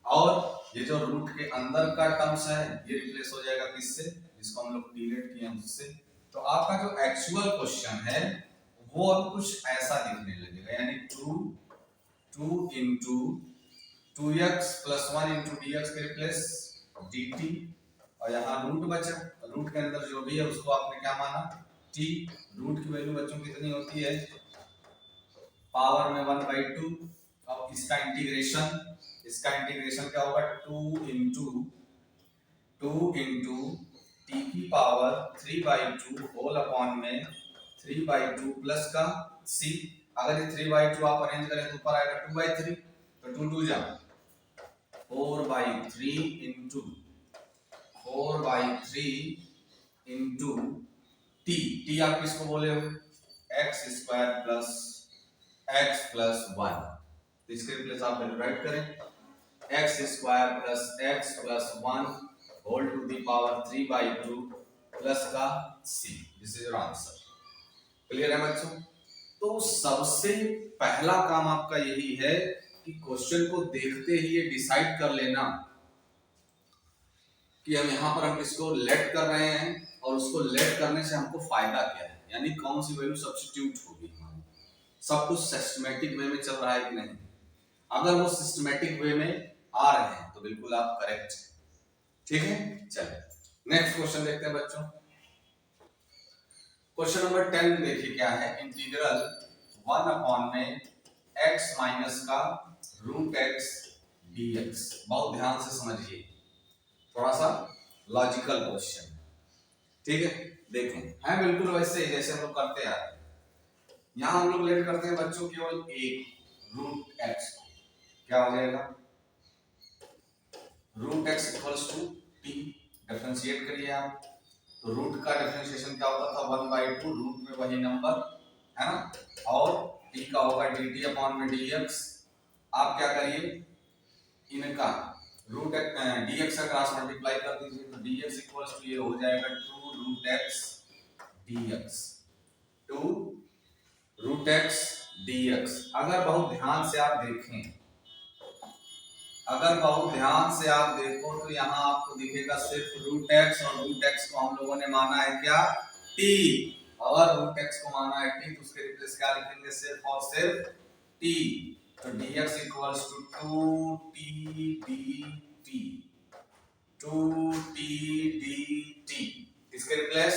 और ये जो रूट के अंदर का टर्म्स है ये रिप्लेस हो जाएगा किससे, जिसको हम लोग डिलीट किए हैं उससे। तो आपका जो एक्चुअल क्वेश्चन है वो अब कुछ ऐसा दिखने लगेगा, यानी 2 into 2x plus 1 into dx के रिप्लेस dt, और यहाँ रूट बचा, रूट के अंदर जो भी है उसको आपने क्या माना, t। रूट की वैल्यू बच्चों कितनी होती है, पावर में 1/2। अब इसका इंटीग्रेशन क्या होगा, 2 इंटू टी की पावर 3/2 होल अपॉन में 3/2 प्लस का c। अगर ये 3/2 आप अरेंज करें तो ऊपर आएगा 2/3, तो 2 2 जा 4/3 इंटू 4/3 इंटू टी आप किसको बोले हो, x square plus x plus 1। इसके रिप्लेस आप राइट करें x square plus x plus 1 whole to the power 3/2 plus का c। This is your answer. Clear है बच्चों। तो सबसे पहला काम आपका यही है कि क्वेश्चन को देखते ही ये डिसाइड कर लेना कि हम यहाँ पर हम इसको लेट कर रहे हैं और उसको लेट करने से हमको फायदा क्या है, यानी कौन सी वैल्यू सब्स्टिट्यूट होगी हमारी। सब कुछ सिस्टमैटिक वे में चल रहा है कि नहीं, अगर वो सिस्टमैटिक वे में आ रहे हैं तो बिल्कुल आप करेक्ट हैं। ठीक है, चलिए नेक्स्ट क्वेश्चन देखते हैं बच्चों। क्वेश्चन नंबर 10 देखिए क्या है, इंटीग्रल 1 अपॉन में x माइनस का रूट x dx। बहुत ध्यान से समझिए, थोड़ा सा लॉजिकल क्वेश्चन, ठीक है। देखें है बिल्कुल वैसे जैसे हम लोग करते हैं, यहाँ हम लोग लेट करते हैं बच्चों केवल एक रूट x, क्या हो जाएगा, root x equals to t। Differentiate करिए आप, तो रूट का डिफरेंशिएशन क्या होता था, 1/2, रूट में वही नंबर है ना, और t का होगा dt अपॉन में dx। आप क्या करिए, इनका रूट dx का क्रॉस मल्टीप्लाई कर दीजिए, तो dx इक्वल्स टू ये हो जाएगा 2 root x dx, 2 root x dx। अगर बहुत ध्यान से आप देखें, अगर बहुत ध्यान से आप देखो तो यहाँ आपको दिखेगा सिर्फ रूट x, और रूट x को हम लोगों ने माना है क्या, t। और रूट x को माना है t, तो उसके रिप्लेस क्या लिखेंगे, सिर्फ और सिर्फ t। तो dx equals to 2t dt, 2t dt। इसके रिप्लेस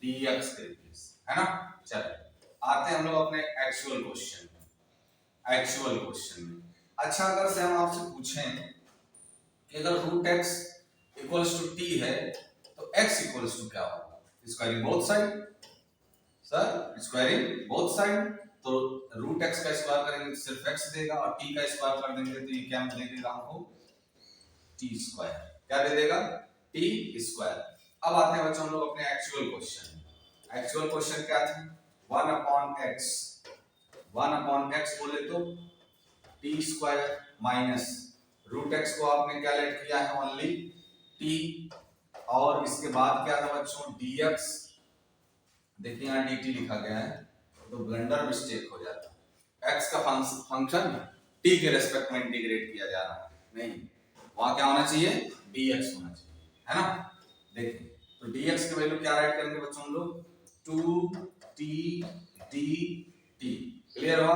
dx के रिप्लेस, है ना। चलिए आते हैं हम लोग अपने एक्चुअल क्वेश्चन में। अच्छा, अगर से हम आपसे पूछें कि अगर root x equals to t है तो x इक्वल्स टू क्या होगा, squaring both side, sir squaring both side. तो रूट x का स्क्वायर करेंगे तो सिर्फ x देगा, और t का स्क्वायर कर देंगे तो ये क्या दे देगा हमको, t स्क्वायर। क्या दे देगा, t स्क्वायर। अब आते हैं बच्चों हम लोग अपने एक्चुअल क्वेश्चन क्या था, 1 अपॉन x बोले तो t square minus root x को आपने क्या लेट किया है, ओनली t, और इसके बाद क्या था बच्चों, dx। देखिए यहाँ dt लिखा गया है तो ब्लंडर मिस्टेक हो जाता है, x का फंक्शन t के रेस्पेक्ट में इंटीग्रेट किया जा रहा है, नहीं, वहां क्या होना चाहिए, dx होना चाहिए, है ना। देखिए तो dx की वैल्यू क्या राइट करेंगे बच्चों हम लोग 2t dt। क्लियर हुआ?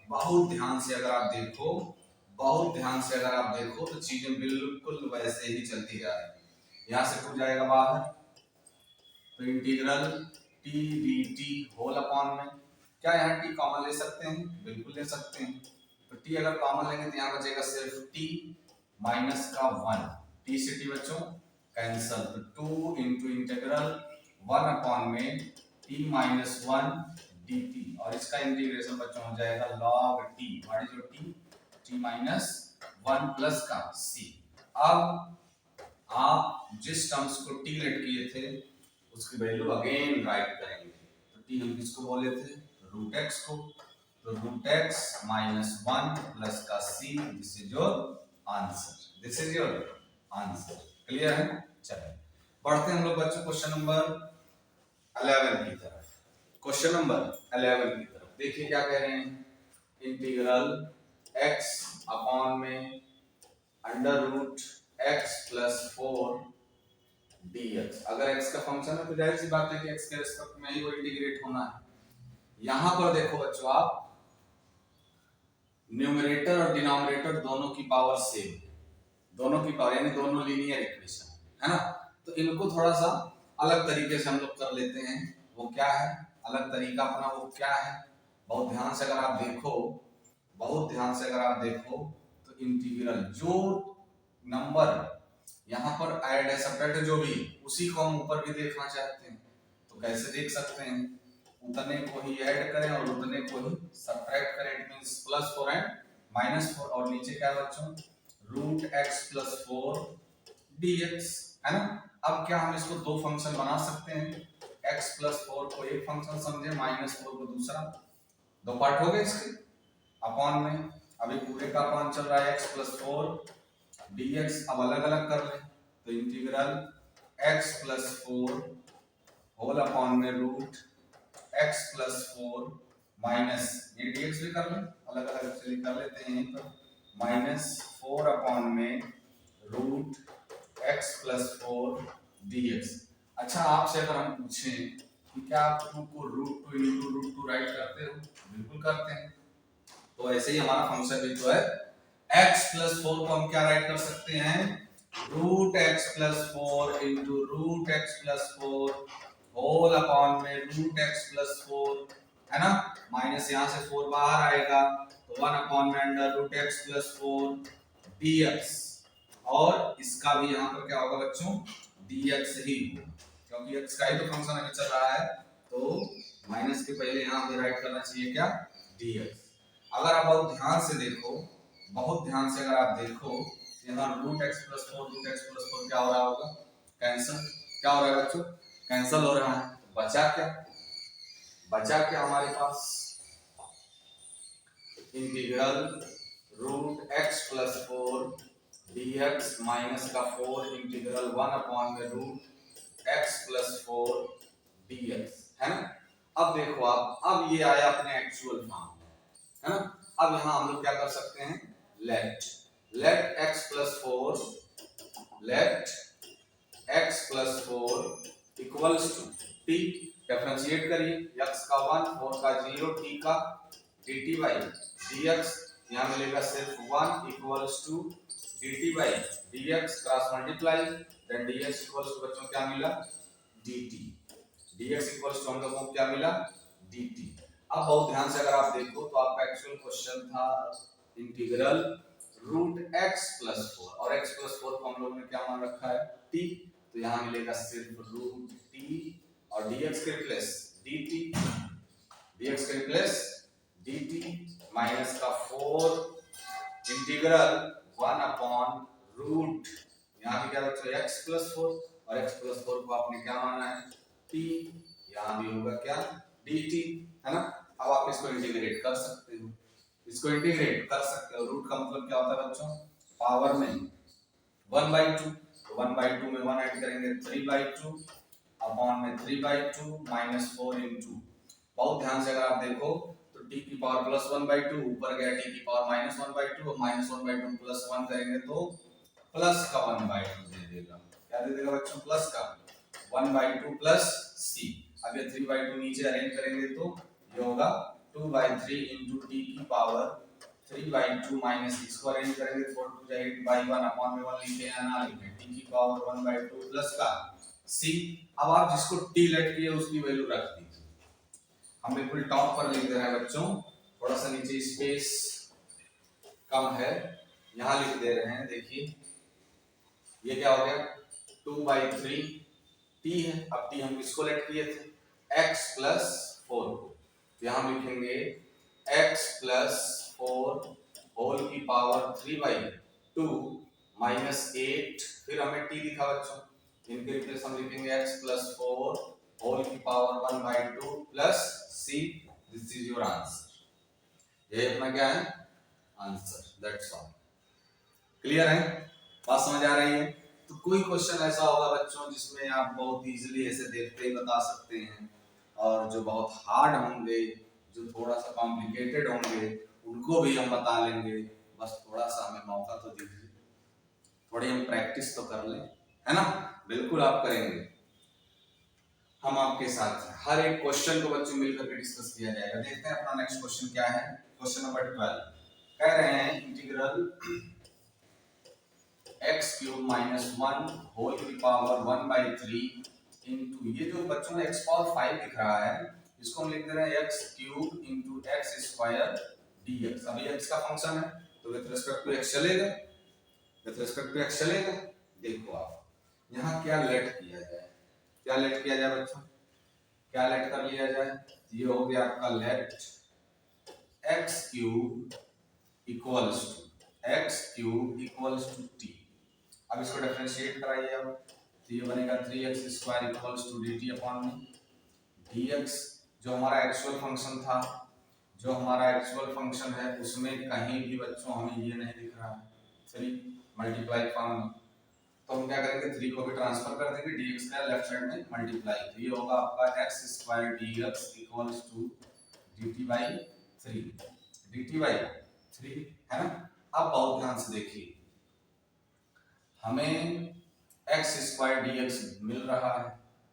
बहुत ध्यान से अगर आप देखो, बहुत ध्यान से अगर आप देखो तो चीजें बिल्कुल वैसे ही चलती जा रही है। यहां से 2 जाएगा बाहर, तो integral t d t whole upon में, क्या यहाँ टी कॉमन ले सकते हैं? बिल्कुल ले सकते हैं। तो टी अगर कॉमन लेंगे तो यहाँ बचेगा सिर्फ टी माइनस का 1, टी से टी बच्चों कैंसल, तो 2 इंटू इंटीग्रल 1 अपॉन में टी माइनस 1 डी टी, और इसका इंटीग्रेशन बच्चों हो जाएगा log T, what is your T? T minus 1 plus का सी। अब आप जिस टर्म्स को टी लेट किए थे उसकी वैल्यू अगेन राइट करेंगे। तो टी हम किसको बोले थे? रूट एक्स को। तो रूट एक्स माइनस 1 प्लस का C, this is your answer, this is your answer. Clear है? चलिए बढ़ते हैं हम लोग बच्चों क्वेश्चन नंबर 11 की तरफ। क्वेश्चन नंबर 11 की तरफ देखिए क्या कह रहे हैं, इंटीग्रल x अपॉन में under root x plus 4 dx। अगर x का फंक्शन है तो जाहिर सी बात है कि x के रिस्पेक्ट में ही वो इंटीग्रेट होना है। यहां पर देखो बच्चों आप, न्यूमरेटर और डिनोमिनेटर दोनों की पावर सेम, दोनों की पावर यानी दोनों लीनियर इक्वेशन है ना। तो इनको थोड़ा सा अलग तरीके से हम लोग कर लेते हैं। वो क्या है अलग तरीका अपना? वो क्या है? बहुत ध्यान से अगर आप देखो, बहुत ध्यान से अगर आप देखो तो इंटीग्रल जो नंबर यहाँ पर ऐड है सब्ट्रैक्ट है जो भी, उसी को हम ऊपर भी देखना चाहते हैं। तो कैसे देख सकते हैं? उतने को ही ऐड करें और उतने को ही सब्ट्रैक्ट करें। It means plus 4 and minus 4, और नीचे क्या है बच्चों? रूट एक्स प्लस 4 dx है ना। अब क्या हम इसको दो फंक्शन बना सकते हैं? x प्लस 4 को एक फंक्शन समझे, माइनस 4 को दूसरा। दो पार्ट हो गए इसके अपॉन में। अभी पूरे का अपॉन चल रहा है x प्लस 4 dx। अब अलग अलग कर लें तो integral x plus 4 whole upon में रूट x प्लस 4 माइनस, ये dx भी कर लें, अलग अलग चलिए कर लेते हैं। तो माइनस 4 अपॉन में रूट x प्लस 4 dx। अच्छा आपसे अगर हम पूछें कि क्या आप 2 को रूट 2 इंटू रूट 2 राइट करते हो? बिल्कुल करते हैं। तो ऐसे ही हमारा फंक्शन भी तो है, x प्लस 4 को हम क्या राइट कर सकते हैं? Root x plus 4 into root x plus 4 whole upon में रूट x प्लस 4 है ना। माइनस यहाँ से 4 बाहर आएगा तो 1 अपॉन में under root x plus 4 dx, और इसका भी यहाँ पर क्या होगा बच्चों? dx ही होगा, क्योंकि x का ही तो फंक्शन अभी चल रहा है। तो माइनस के पहले यहाँ पे राइट करना चाहिए क्या? dx। अगर आप बहुत ध्यान से देखो, बहुत ध्यान से अगर आप देखो, यहाँ root x plus 4 root x plus 4 क्या हो रहा होगा? कैंसिल। क्या हो रहा है बच्चों? कैंसिल हो रहा है। बचा क्या? बचा क्या हमारे पास? Integral root x plus 4 dx minus का 4 इंटीग्रल 1 अपॉन में रूट एक्स प्लस 4 dx है ना। अब देखो आप, अब ये आया अपने एक्चुअल फॉर्म है ना। अब यहां हम लोग क्या कर सकते हैं? Let x plus 4 let x plus 4 equals to t, differentiate करिए, x का 1 4 का 0 t का dt बाई dx। यहां मिलेगा सिर्फ 1 equals to dt by dx cross multiply, then dx equals to बच्चों क्या मिला? dt। dx इक्वल्स टू हम लोगों को क्या मिला? dt। अब बहुत ध्यान से अगर आप देखो तो आपका एक्चुअल क्वेश्चन था इंटीग्रल रूट x प्लस 4, और x प्लस 4 को हम लोगों ने क्या मान रखा है? t। तो यहाँ मिलेगा सिर्फ रूट t, और dx के रिप्लेस dt, dx के रिप्लेस dt माइनस का 4 इंटीग्रल 1 अपॉन रूट, यहाँ भी क्या बच्चों? x प्लस 4, और x प्लस 4 को आपने क्या माना है? t। यहाँ भी होगा क्या? dt है ना। अब आप इसको इंटीग्रेट कर सकते हो, इसको इंटीग्रेट कर सकते हो। रूट का मतलब क्या होता है बच्चों? पावर में 1/2, तो 1/2 में 1 ऐड करेंगे 3/2 अपॉन में 3/2 माइनस 4 इंटू, बहुत ध्यान से अगर आप देखो तो t की पावर प्लस 1/2 ऊपर गया, t की पावर माइनस 1/2, और माइनस 1/2 प्लस 1 करेंगे तो प्लस का 1/2 दे देगा। क्या दे देगा बच्चों? प्लस का 1/2 प्लस सी। अब ये 3/2 नीचे अरेंज करेंगे तो ये होगा 2/3 इंटू टी की पावर 3/2 माइनस इसको अरेंज करेंगे 4 2 8/1 अपॉन में 1 लिखे या ना लिखे टी की पावर 1/2 प्लस का सी। अब आप जिसको टी लेट किए उसकी वैल्यू रख दीजिए। हम बिल्कुल टॉप पर लिख दे रहे हैं बच्चों, थोड़ा सा नीचे स्पेस कम है, यहां लिख दे रहे हैं। देखिए ये क्या हो गया 2/3 टी है। अब टी हम किसको लेट किए थे x प्लस 4 को, तो यहां लिखेंगे x प्लस 4 होल की पावर 3/2 माइनस 8, फिर हमें t दिखा बच्चों, इनके रिप्लेस हम लिखेंगे x प्लस 4 होल की power 1/2 plus c। This is your answer. ये अपना क्या है आंसर, दैट्स ऑल। क्लियर है, बात समझ आ रही है? तो कोई क्वेश्चन ऐसा होगा बच्चों जिसमें आप बहुत इजीली ऐसे देखते ही बता सकते हैं, और जो बहुत हार्ड होंगे, जो थोड़ा सा कॉम्प्लिकेटेड होंगे, उनको भी हम बता लेंगे। बस थोड़ा सा हमें मौका तो दीजिए, थोड़ी हम प्रैक्टिस तो कर लें, है ना? बिल्कुल आप करेंगे, हम आपके साथ हैं। हर एक क्वेश्चन को बच्चों मिलकर के डिस्कस किया जाएगा। देखते हैं अपना नेक्स्ट क्वेश्चन क्या है। क्वेश्चन नंबर 12 कह रहे हैं integral x cube minus 1 whole की पावर 1/3 इंटू, ये जो बच्चों में x पावर 5 दिख रहा है इसको हम लिख दे रहे हैं x cube into x square dx। अभी x का फंक्शन है तो विद रिस्पेक्ट टू x चलेगा, विद रिस्पेक्ट टू x चलेगा। देखो आप यहाँ क्या लेट किया जाए, क्या लेट किया जाए बच्चों, क्या लेट कर लिया जाए, ये हो गया आपका let x cube equals to x cube equals to t। अब इसको डिफरेंशिएट कराइए, अब तो ये बनेगा 3x square equals to dt upon में dx। जो हमारा एक्चुअल फंक्शन था, जो हमारा एक्चुअल फंक्शन है उसमें कहीं भी बच्चों हमें ये नहीं दिख रहा है 3 मल्टीप्लाई फॉर्म में, तो हम क्या करेंगे 3 को भी ट्रांसफर कर देंगे dx का लेफ्ट साइड में मल्टीप्लाई, तो ये होगा आपका x square dx equals to dt by 3, dt by 3, है ना? अब बहुत ध्यान से देखिए, हमें x स्क्वायर dx मिल रहा है,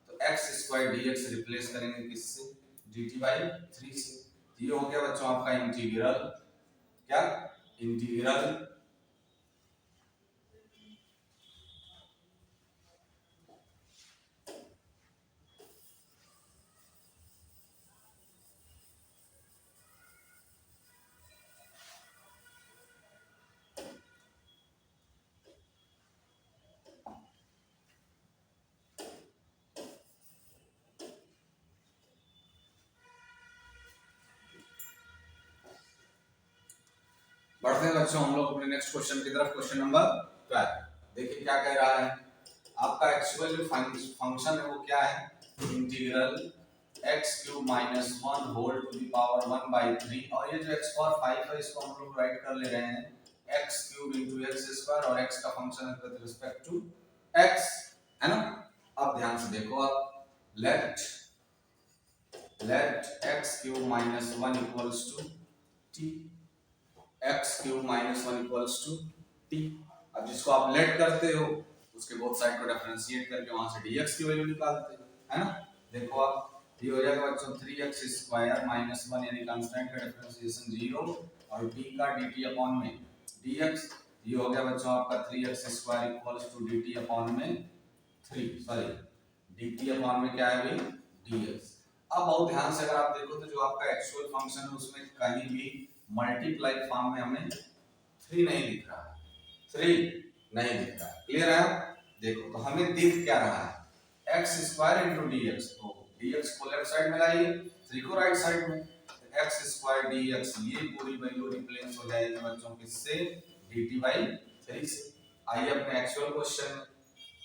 तो x स्क्वायर dx रिप्लेस करेंगे किससे, dt बाई 3 से। ये हो गया बच्चों आपका इंटीग्रल, क्या इंटीग्रल बढ़ते हैं बच्चों हम लोग अपने नेक्स्ट क्वेश्चन की तरफ। क्वेश्चन नंबर 12 देखिए क्या कह रहा है, आपका एक्चुअल जो फंक्शन है वो क्या है, integral x cube minus 1 whole to the power 1/3, और ये जो x पावर 5 है इसको हम लोग राइट कर ले रहे हैं x cube into x square, और x का फंक्शन है विद रिस्पेक्ट टू x, है ना? अब ध्यान से देखो आप, let x cube minus 1 equals to t, x cube minus 1 equals to t। अब जिसको आप लेट करते हो उसके बोथ साइड को डिफरेंशिएट करके वहां से dx की वैल्यू निकालते हो, है ना? देखो आप ये हो जाएगा बच्चों 3x स्क्वायर माइनस 1 यानी कांस्टेंट का डिफरेंशिएशन 0 और t का dt अपॉन में dx। ये हो गया बच्चों आपका 3x square equals to dt upon में 3, सॉरी dt अपॉन में क्या है भाई dx। अब बहुत ध्यान से अगर आप देखो तो जो आपका एक्चुअल फंक्शन है उसमें कहीं भी मल्टीप्लाई फॉर्म में हमें 3 नहीं दिख रहा है, 3 नहीं दिख रहा है। क्लियर है? देखो तो हमें दिख क्या रहा है x स्क्वायर इंटू dx, तो dx को लेफ्ट साइड में लाइए, 3 को राइट साइड में, तो x स्क्वायर dx ये पूरी वैल्यू रिप्लेस हो जाएगी बच्चों किससे, dt बाई 3 से। आइए अपने एक्चुअल क्वेश्चन में,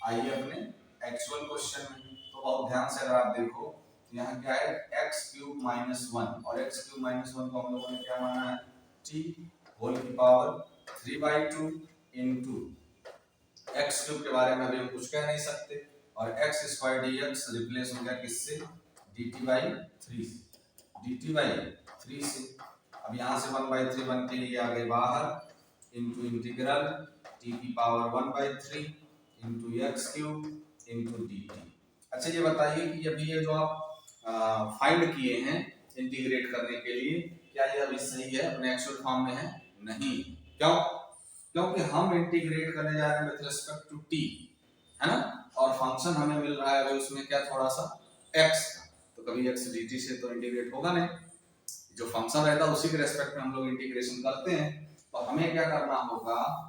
आइए अपने एक्चुअल क्वेश्चन में, तो बहुत ध्यान से अगर आप देखो तो यहाँ क्या है x क्यूब माइनस 1, और x क्यूब माइनस 1 को हम लोगों ने क्या माना है t होल की पावर 3/2 इंटू x क्यूब के बारे में अभी हम कुछ कह नहीं सकते, और x स्क्वायर dx रिप्लेस हो गया किससे, dt बाई 3 से, dt बाई 3 से। अब यहाँ से 1/3 बन के ये आ गए बाहर इंटू इंटीग्रल t की power 1/3 into x cube into dt। अच्छा ये बताइए कि अभी ये जो आप फाइंड किए हैं इंटीग्रेट करने के लिए, क्या ये अभी सही है, अपने एक्चुअल फॉर्म में है? नहीं। क्यों? क्योंकि हम इंटीग्रेट करने जा रहे हैं विद रिस्पेक्ट टू टी, है ना, और फंक्शन हमें मिल रहा है उसमें क्या, थोड़ा सा x, तो कभी x dt से तो इंटीग्रेट होगा नहीं, जो फंक्शन रहता है उसी के रेस्पेक्ट में हम लोग इंटीग्रेशन करते हैं। तो हमें क्या करना होगा,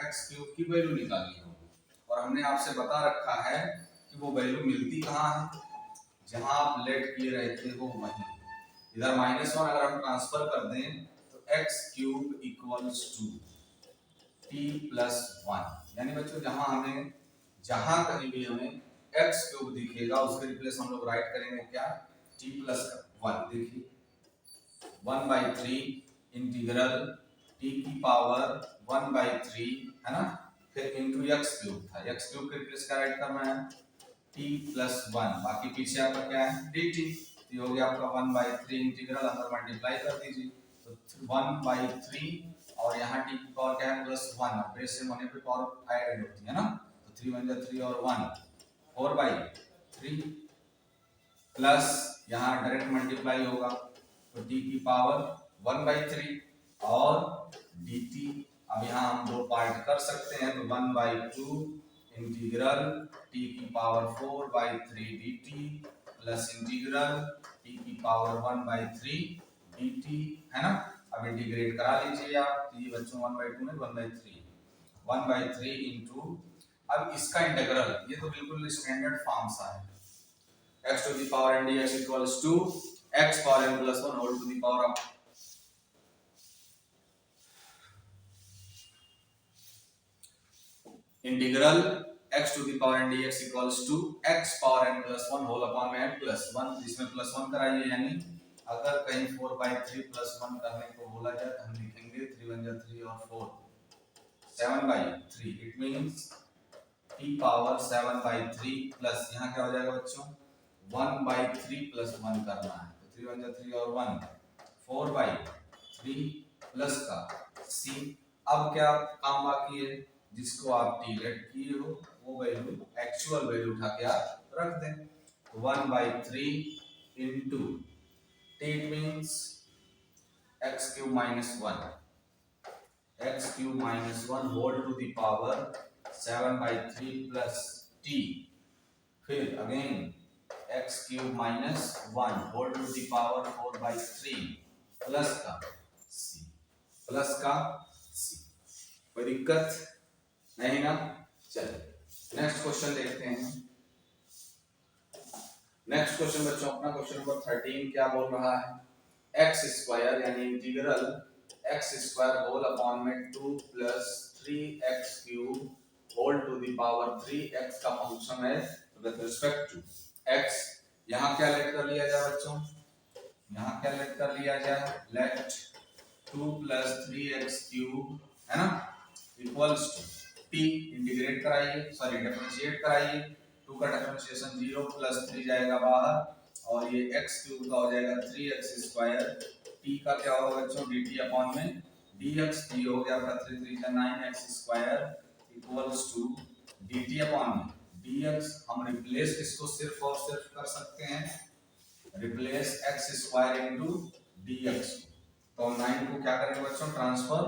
x क्यूब की वैल्यू निकालनी होगी, और हमने आपसे बता रखा है कि वो वैल्यू मिलती कहाँ है, जहां आप लेट किए रहते हो वहीं। इधर -1 अगर हम ट्रांसफर कर दें तो x cube equals to t plus 1, यानी बच्चों जहां कहीं भी हमें x क्यूब दिखेगा उसके रिप्लेस हम लोग राइट करेंगे क्या, t प्लस 1। देखिए 1/3 इंटीग्रल t की पावर 1/3, है ना, फिर इंटू x क्यूब था, x क्यूब के रिप्लेस क्या राइट करना है, t प्लस 1, बाकी पीछे आपका क्या है dt, तो ये हो गया आपका 1/3 इंटीग्रल, अंदर मल्टीप्लाई कर दीजिए तो 1/3, और यहाँ t की पावर क्या है +1, बेस से होने पे पावर ऐड होती है ना, तो 3 1 3 और 1 4/3 प्लस यहाँ डायरेक्ट मल्टीप्लाई होगा तो t की पावर 1/3 और dt, अब यहाँ हम दो पार्ट कर सकते हैं तो 1/2 इंटीग्रल t की power 4/3 dt plus integral t की पावर 1/3 dt, है ना। अब इंटीग्रेट करा लीजिए आप, तो ये बच्चों 1/2 में 1/3 इंटू, अब इसका इंटीग्रल, ये तो बिल्कुल स्टैंडर्ड फॉर्म सा है, x to the power n dx equals to x power n plus 1 whole to the power of integral x to the power n dx equals to x power n plus 1 whole upon n plus 1, इसमें plus 1 कराइए, यानी अगर कहीं 4/3 plus 1 करने को बोला जाए तो हम लिखेंगे 3 1 3 और 4 7/3, it means t power 7/3 plus यहाँ क्या हो जाएगा बच्चों 1/3 प्लस 1 करना है, तो 3 1 3 और 1 4/3 प्लस का c। अब क्या काम बाकी है, जिसको आप टी लेट किए हो वो वैल्यू, एक्चुअल वैल्यू उठा के आप रख दें, तो 1/3 into t, it means x cube minus 1 whole to the power 7/3 plus t, फिर again x cube minus 1 whole to the power 4/3 plus का c, कोई दिक्कत नहीं ना। चलिए नेक्स्ट क्वेश्चन देखते हैं। नेक्स्ट क्वेश्चन बच्चों अपना क्वेश्चन नंबर 13 क्या बोल रहा है, एक्स स्क्वायर यानी integral x square whole upon में 2 plus 3x cube whole to the power 3x का फंक्शन है विद रिस्पेक्ट टू x। यहाँ क्या लेट कर लिया जाए बच्चों, यहाँ क्या लेट कर लिया जाए, लेट 2 प्लस 3x क्यूब, है ना, इक्वल्स टू t, इंटीग्रेट कराइए, सॉरी डिफरेंशिएट कराइए, 2 का डिफरेंशिएशन 0 प्लस 3 जाएगा बाहर, और ये x क्यूब का हो जाएगा 3x स्क्वायर, t का क्या होगा बच्चों dt अपॉन में dx, t हो गया आपका 3 3 का 9x square equals to dt upon में dx। हम रिप्लेस इसको सिर्फ और सिर्फ कर सकते हैं, replace x square into dx, तो 9 को क्या करेंगे बच्चों ट्रांसफर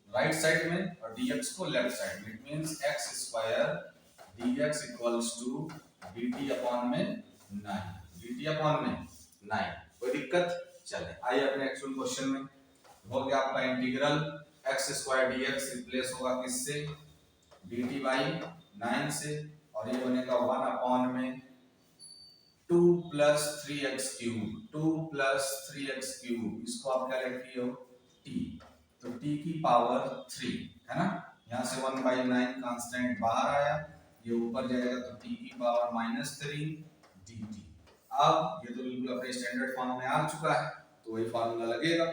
राइट साइड में और dx को लेफ्ट साइड में, it means x square dx equals to dt upon में 9, dt अपॉन में 9, कोई दिक्कत। चले आइए अपने एक्चुअल क्वेश्चन में, हो गया आपका integral x square dx replace होगा किससे, dt बाई 9 से, और ये बनेगा 1 अपॉन में 2 प्लस 3x क्यूब, इसको आप क्या लेट किए हो t, तो t की पावर 3, है ना, यहाँ से 1/9 कांस्टेंट बाहर आया, ये ऊपर जाएगा तो t की पावर -3 dt। अब ये तो बिल्कुल अपने स्टैंडर्ड फॉर्म में आ चुका है, तो वही फार्मूला लगेगा,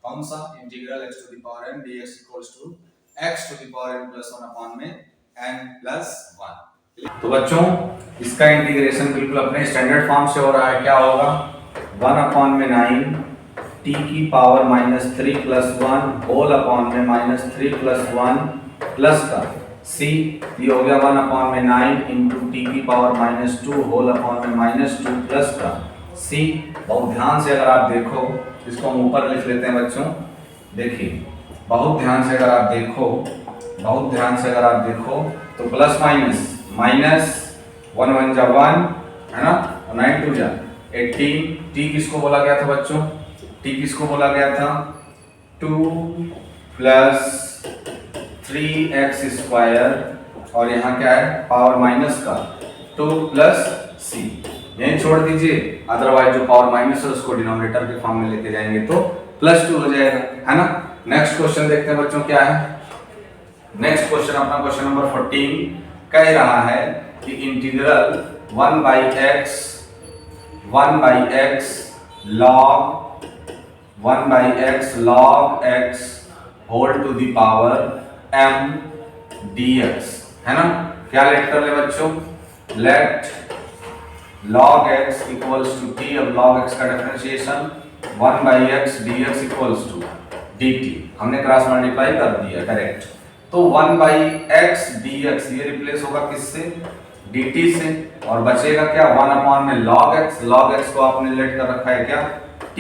कौन सा, integral x to the power n dx equals to x to the power n plus 1 upon में n प्लस 1। तो बच्चों इसका इंटीग्रेशन बिल्कुल अपने स्टैंडर्ड फॉर्म से हो रहा है, क्या होगा 1 अपॉन में 9 t की पावर -3 प्लस 1 होल अपॉन में -3 प्लस 1 प्लस का सी, ये हो गया 1/9 इंटू टी की पावर -2 होल अपॉन में -2 प्लस का सी। बहुत ध्यान से अगर आप देखो, इसको हम ऊपर लिख लेते हैं बच्चों। देखिए बहुत ध्यान से अगर आप देखो, बहुत ध्यान से अगर आप देखो तो प्लस माइनस 1 1 जा 1 है ना, 9 2 जा 18। टी किसको बोला गया था बच्चों, टी किसको बोला गया था 2 प्लस 3x स्क्वायर, और यहाँ क्या है पावर माइनस का 2 प्लस सी। यहीं छोड़ दीजिए, अदरवाइज जो पावर माइनस है उसको डिनोमिनेटर के फॉर्म में लेके जाएंगे तो +2 हो जाएगा, है ना। नेक्स्ट क्वेश्चन देखते हैं बच्चों क्या है। नेक्स्ट क्वेश्चन अपना क्वेश्चन नंबर 14 कह रहा है कि integral 1/x log x whole to the power m dx, है ना। क्या लेट कर ले बच्चों, let log x equals to t। अब log x का differentiation 1/x dx equals to dt, हमने क्रॉस मल्टीप्लाई कर दिया डायरेक्ट। तो 1/x dx ये रिप्लेस होगा किससे, dt से, और बचेगा क्या 1/में log x को आपने लेट कर रखा है क्या t,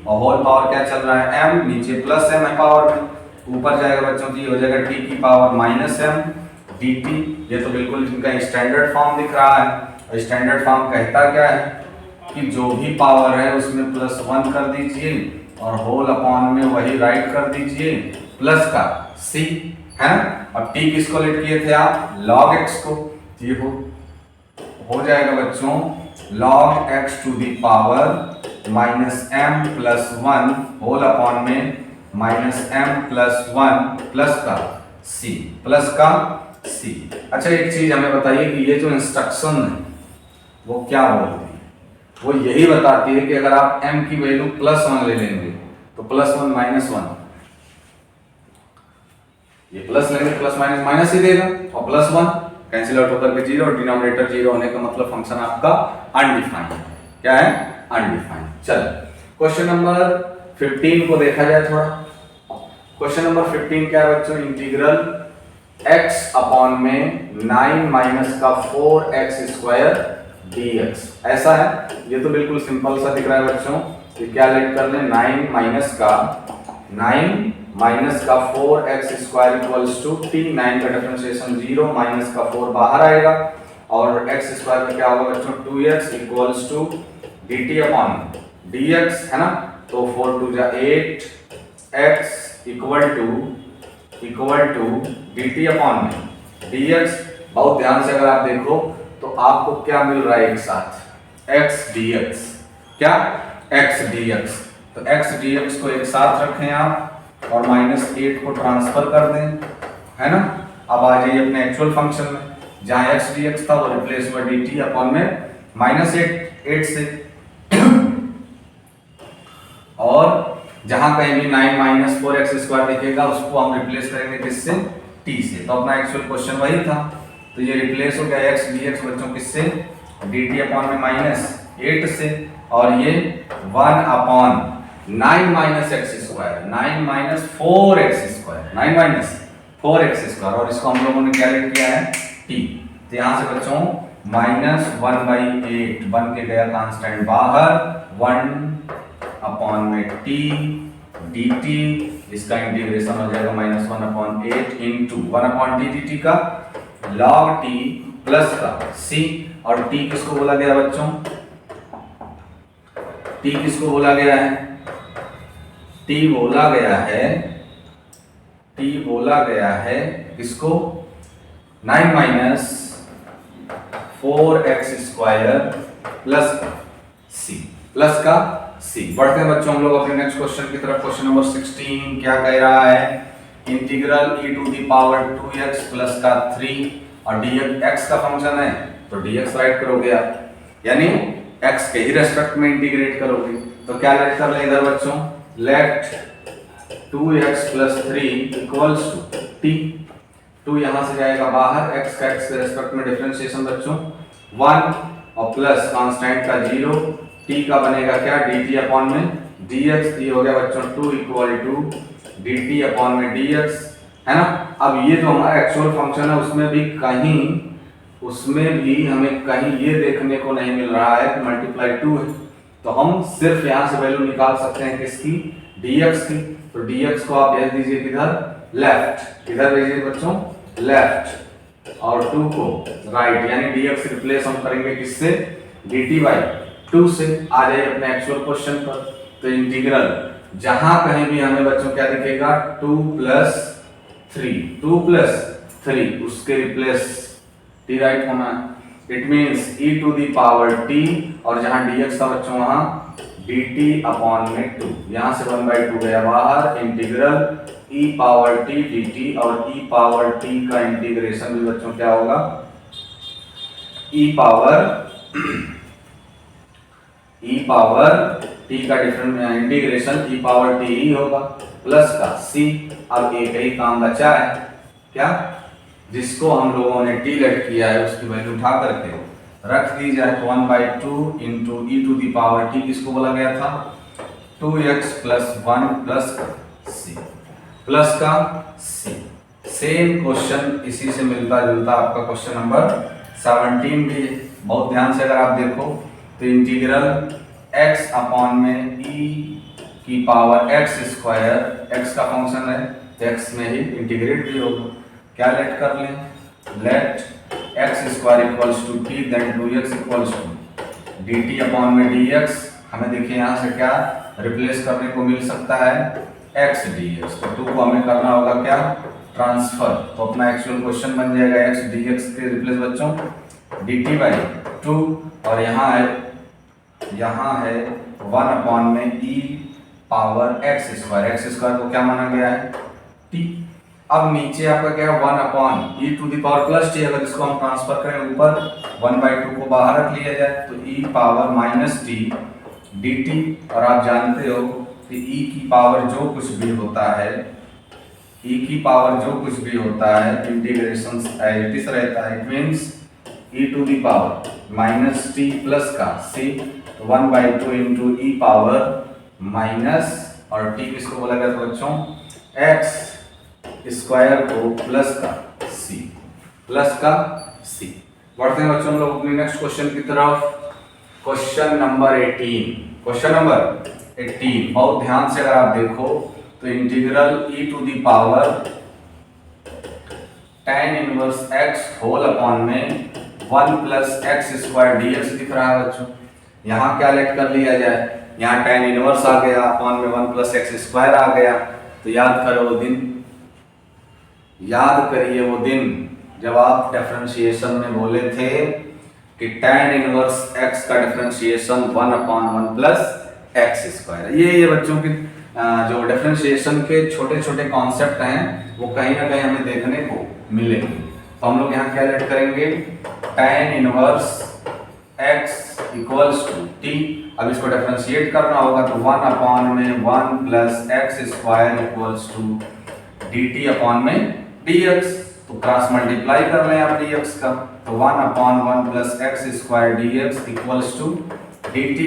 और होल पावर क्या चल रहा है m, नीचे प्लस m है पावर में, ऊपर जाएगा बच्चों की हो जाएगा t की पावर -m dt। ये तो बिल्कुल इनका स्टैंडर्ड फॉर्म दिख रहा है, और स्टैंडर्ड फॉर्म कहता क्या है कि जो भी पावर है उसमें +1 कर दीजिए और होल अपॉन में वही राइट कर दीजिए प्लस का c, है ना। अब t किसको लेट किए थे आप, log x को, ये हो जाएगा बच्चों log x to the power -m + 1 whole upon में -m + 1 प्लस का c। अच्छा एक चीज हमें बताइए कि ये जो इंस्ट्रक्शन है वो क्या बोलती है, वो यही बताती है कि अगर आप m की वैल्यू +1 ले लेंगे तो +1 -1, ये प्लस लेंगे प्लस माइनस माइनस ही देगा, और +1 कैंसिल आउट होकर के 0, और डिनोमिनेटर 0 होने का मतलब फंक्शन आपका अनडिफाइंड है। क्या है, अनडिफाइंड। चल क्वेश्चन नंबर 15 को देखा जाए थोड़ा। क्वेश्चन नंबर 15 क्या है बच्चों, इंटीग्रल x अपॉन में 9 - 4x² dx, ऐसा है। ये तो बिल्कुल सिंपल सा दिख रहा है बच्चों, ये क्या लेट कर ले 9 - 4x² इक्वल्स टू t। 9 का डिफरेंशिएशन 0, -4 बाहर आएगा, और x² का क्या होगा बच्चों 2x equals to dt upon dx, है ना। तो 4 2 जा 8, x equal to dt upon में dx। बहुत ध्यान से अगर आप देखो तो आपको क्या मिल रहा है एक साथ, x dx, क्या x dx। तो x dx को एक साथ रखें आप और -8 को ट्रांसफर कर दें, है ना। अब आ जाइए अपने एक्चुअल फंक्शन में, जहां x dx था वो रिप्लेस हुआ dt अपॉन में -8 से, और जहां कहीं भी 9 - 4x² दिखेगा उसको हम रिप्लेस करेंगे किससे, t से। तो अपना एक्चुअल क्वेश्चन वही था, तो ये रिप्लेस हो गया x dx बच्चों किससे, dt अपॉन में -8 से, और ये 1/9 - x², 9 - 4x², 9 - 4x², और इसको हम लोगों ने क्या लेट किया है t। तो यहाँ से बच्चों -1/8 बन के गया कांस्टेंट बाहर, 1/t dt, इसका इंटीग्रेशन हो जाएगा -1/8 इंटू 1/t dt का log t प्लस का c। और t किसको बोला गया बच्चों, t किसको बोला गया है, t बोला गया है किसको, 9 - 4x² प्लस का c। बढ़ते हैं बच्चों हम लोग अपने नेक्स्ट क्वेश्चन की तरफ। क्वेश्चन नंबर 16 क्या कह रहा है, integral e to the power 2x plus का 3, और dx x का फंक्शन है तो dx राइट करोगे आप, यानी x के ही रेस्पेक्ट में इंटीग्रेट करोगे। तो क्या लेट कर ले इधर बच्चों, late 2x + 3 equals to t। 2 यहां से जाएगा बाहर, x का x के रेस्पेक्ट में डिफरेंशिएशन बच्चों 1, और प्लस कांस्टेंट का 0, t का बनेगा क्या dt अपॉन में dx। ये हो गया बच्चों 2 = dt अपॉन में dx, है ना। अब ये जो हमारा एक्चुअल फंक्शन है उसमें भी हमें कहीं ये देखने को नहीं मिल रहा है कि मल्टीप्लाई 2 है, तो हम सिर्फ यहाँ से वैल्यू निकाल सकते हैं किसकी, dx की। तो dx को आप भेज दीजिए किधर, लेफ्ट, किधर भेजिए बच्चों, लेफ्ट, और 2 को राइट, यानी dx रिप्लेस हम करेंगे किससे, dt बाई 2 से। आ जाइए अपने एक्चुअल क्वेश्चन पर। तो इंटीग्रल जहां कहीं भी हमें बच्चों क्या दिखेगा, 2 प्लस 3 उसके रिप्लेस t राइट होना है। It means e to the power t, और जहां dx था बच्चों वहां dt अपॉन में 2, यहां से 1/2 गया बाहर, integral e power t dt, और e पावर t का इंटीग्रेशन भी बच्चों क्या होगा, e पावर t का different integration e power t ही होगा, प्लस का c। अब एक ही काम बचा है, क्या, जिसको हम लोगों ने t लेट किया है उसकी वैल्यू उठा करके रख दी जाए, तो 1/2 into e to the power t किसको बोला गया था, 2x प्लस 1 प्लस का c। सेम क्वेश्चन इसी से मिलता जुलता आपका क्वेश्चन नंबर 17 भी है। बहुत ध्यान से अगर आप देखो तो इंटीग्रल x अपॉन में e की पावर x स्क्वायर, x का फंक्शन है तो x में ही इंटीग्रेट भी होगा। क्या लेट कर लें, let x square equals to t, then 2x equals to dt upon में dx। हमें देखिए यहाँ से क्या रिप्लेस करने को मिल सकता है, x dx, तो 2 को हमें करना होगा क्या, ट्रांसफर। तो अपना एक्चुअल क्वेश्चन बन जाएगा x dx के रिप्लेस बच्चों dt बाई 2, और यहाँ है 1 अपॉन में e पावर x स्क्वायर को क्या माना गया है, t। अब नीचे आपका क्या है, 1 upon e to the power plus t, अगर इसको हम ट्रांसफर करें ऊपर 1/2 को बाहर रख लिया जाए तो e power minus t dt, और आप जानते हो कि e की पावर जो कुछ भी होता है इंटीग्रेशन एज इट इज रहता है। It means e to the power minus t plus का c, तो 1/2 इंटू e पावर माइनस, और t किसको बोला गया था बच्चों, x स्क्वायर को प्लस का c। बढ़ते हैं बच्चों हम लोग अपने नेक्स्ट क्वेश्चन की तरफ। क्वेश्चन नंबर 18, बहुत ध्यान से अगर आप देखो तो integral e to the power tan inverse x whole upon में 1 प्लस x स्क्वायर dx दिख रहा है बच्चों। यहाँ क्या लेट कर लिया जाए, यहाँ tan इनवर्स आ गया अपॉन में 1 प्लस x स्क्वायर आ गया। तो याद करिए वो दिन जब आप डिफरेंशिएशन में बोले थे कि tan इनवर्स x का differentiation 1 upon 1 plus x square. ये बच्चों की जो डिफरेंशिएशन के छोटे छोटे कॉन्सेप्ट हैं वो कहीं ना कहीं हमें देखने को मिलेंगे। तो हम लोग यहाँ क्या लेट करेंगे, tan inverse x equals to t। अब इसको डिफरेंशिएट करना होगा तो 1 अपॉन में 1 plus x square equals to dt upon में dx। तो क्रॉस मल्टीप्लाई कर लें आप dx का, तो 1 upon 1 plus x square dx equals to dt।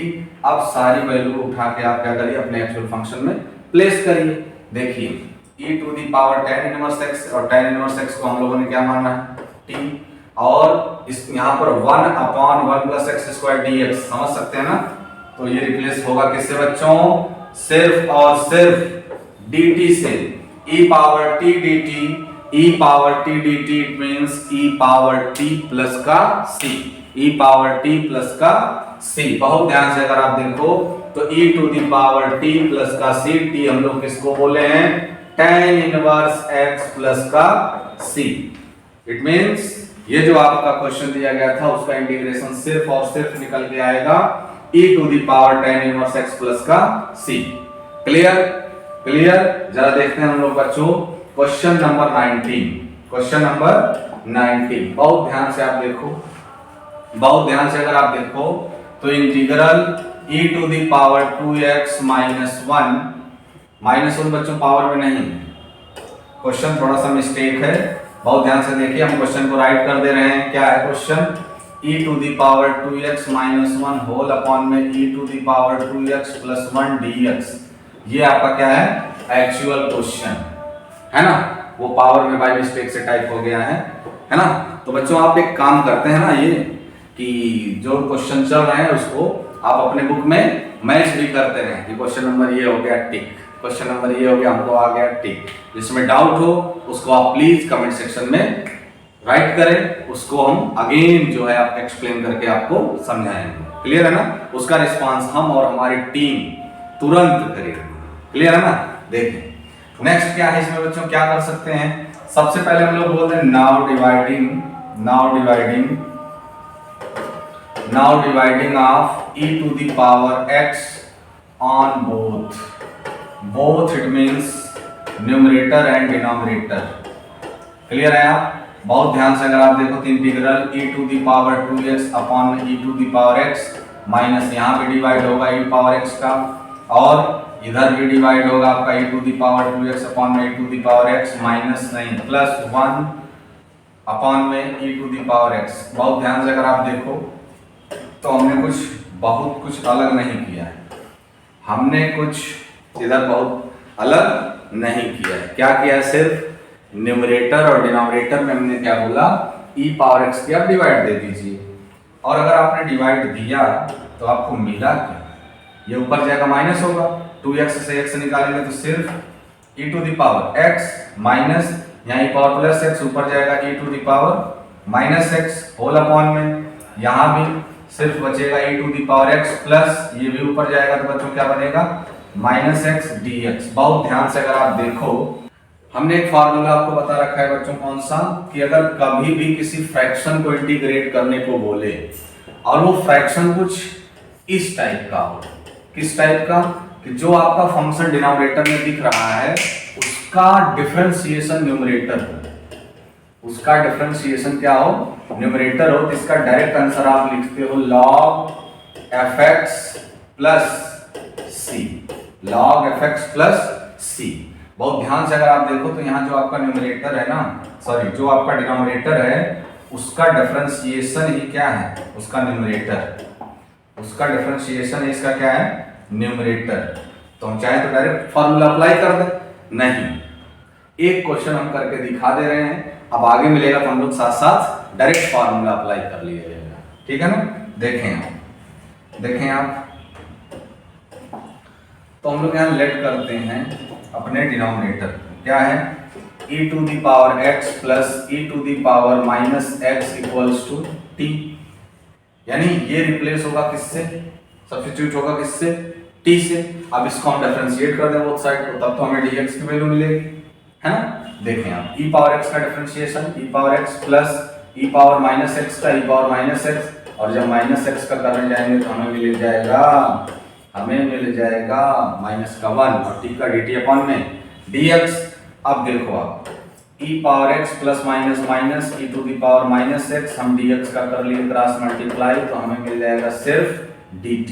अब सारी वैल्यू उठा के आप क्या करिए, अपने एक्चुअल फंक्शन में प्लेस करिए। देखिए e to the power tan inverse x, और tan इनवर्स x को हम लोगों ने क्या माना है, t, और इस यहाँ पर 1 upon 1 plus x square dx, समझ सकते हैं ना। तो ये रिप्लेस होगा किससे बच्चों, सिर्फ और सिर्फ dt से, e power t dt, e power t dt, it means e power t plus का c, e power t plus का c। बहुत ध्यान से अगर आप देखो तो e to the power t plus का c, t हम लोग किसको बोले हैं, tan इनवर्स x प्लस का c। इट मींस ये जो आपका क्वेश्चन दिया गया था उसका इंटीग्रेशन सिर्फ और सिर्फ निकल के आएगा e to the power tan inverse x plus का c। क्लियर, जरा देखते हैं हम लोग बच्चों क्वेश्चन नंबर 19। बहुत ध्यान से आप देखो, अगर आप देखो तो integral e to the power 2x minus 1 बच्चों पावर में नहीं, क्वेश्चन थोड़ा सा मिस्टेक है। बहुत ध्यान से देखिए, हम क्वेश्चन को राइट कर दे रहे हैं। क्या है question, e to the power 2x minus 1 whole upon में e to the power 2x plus 1 dx। ये आपका क्या है, एक्चुअल क्वेश्चन। है ना, वो पावर में बाय मिस्टेक से टाइप हो गया है ना। तो बच्चों आप एक काम करते हैं ना, ये कि जो क्वेश्चन चल रहे हैं उसको आप अपने बुक में मैच भी करते रहें कि क्वेश्चन नंबर ये हो गया टिक, क्वेश्चन नंबर ये हो गया, हमको आ गया टिक। जिसमें डाउट हो उसको आप प्लीज कमेंट सेक्शन में राइट करें, उसको हम अगेन जो है आप एक्सप्लेन करके आपको समझाएंगे। क्लियर है ना, उसका रिस्पांस हम और हमारी टीम तुरंत करेगी। क्लियर है ना। देखें नेक्स्ट क्या है इसमें बच्चों, क्या कर सकते हैं। सबसे पहले हम लोग बोलते हैं now dividing of e to the power x on both it means numerator and denominator. Clear है आप, बहुत ध्यान से अगर आप देखो तो integral e to the power 2x upon e to the power x minus यहाँ पे डिवाइड होगा e पावर x का, और इधर भी डिवाइड होगा आपका e to the power 2x upon में e to the power x minus नहीं प्लस 1 अपॉन में e to the power x। बहुत ध्यान से अगर आप देखो तो हमने बहुत कुछ अलग नहीं किया है, हमने कुछ इधर बहुत अलग नहीं किया है। क्या किया है, सिर्फ न्यूमरेटर और डिनोमिनेटर में हमने क्या बोला, e पावर x की आप डिवाइड दे दीजिए। और अगर आपने डिवाइड दिया तो आपको मिला क्या, ये ऊपर जाएगा माइनस होगा, 2x से x निकालेंगे तो सिर्फ e to the power x minus यहाँ e पावर प्लस x ऊपर जाएगा e to the power minus x whole upon में, यहाँ भी सिर्फ बचेगा e to the power x plus ये भी ऊपर जाएगा तो बच्चों क्या बनेगा माइनस x dx। बहुत ध्यान से अगर आप देखो हमने एक फार्मूला आपको बता रखा है बच्चों, कौन सा, कि अगर कभी भी किसी फ्रैक्शन को इंटीग्रेट करने को बोले और वो फ्रैक्शन कुछ इस टाइप का हो, किस टाइप का, कि जो आपका फंक्शन डिनोमिनेटर में दिख रहा है उसका डिफरेंशिएशन न्यूमरेटर हो, उसका डिफरेंशिएशन क्या हो, न्यूमरेटर हो, तो इसका डायरेक्ट आंसर आप लिखते हो log fx plus c, log fx plus c। बहुत ध्यान से अगर आप देखो तो यहाँ जो आपका न्यूमरेटर है ना, सॉरी जो आपका डिनोमिनेटर है उसका डिफरेंशिएशन ही क्या है, उसका न्यूमरेटर, उसका डिफरेंशिएशन इसका क्या है, न्यूमरेटर। तो हम चाहे तो डायरेक्ट फॉर्मूला अप्लाई कर दें, नहीं, एक क्वेश्चन हम करके दिखा दे रहे हैं, अब आगे मिलेगा तो हम लोग साथ साथ डायरेक्ट फार्मूला अप्लाई कर लिया जाएगा। ठीक है ना। देखें आप तो हम लोग यहाँ लेट करते हैं अपने डिनोमिनेटर, क्या है e to the power x प्लस e to the power minus x equals to t, यानी ये रिप्लेस होगा किससे, सब्स्टिट्यूट होगा किससे, t से। अब इसको हम डिफरेंशिएट कर दें बोथ साइड को, तब तो हमें dx की वैल्यू मिलेगी, है ना। देखें आप e पावर x का डिफरेंशिएशन e पावर x प्लस e पावर माइनस x का e पावर माइनस x, और जब माइनस x का करने जाएंगे तो हमें मिल जाएगा माइनस का 1 और t का dt अपॉन में dx। अब देखो आप e power x plus minus minus e to the power minus x, हम dx का कर लिए क्रॉस मल्टीप्लाई तो हमें मिल जाएगा सिर्फ dt।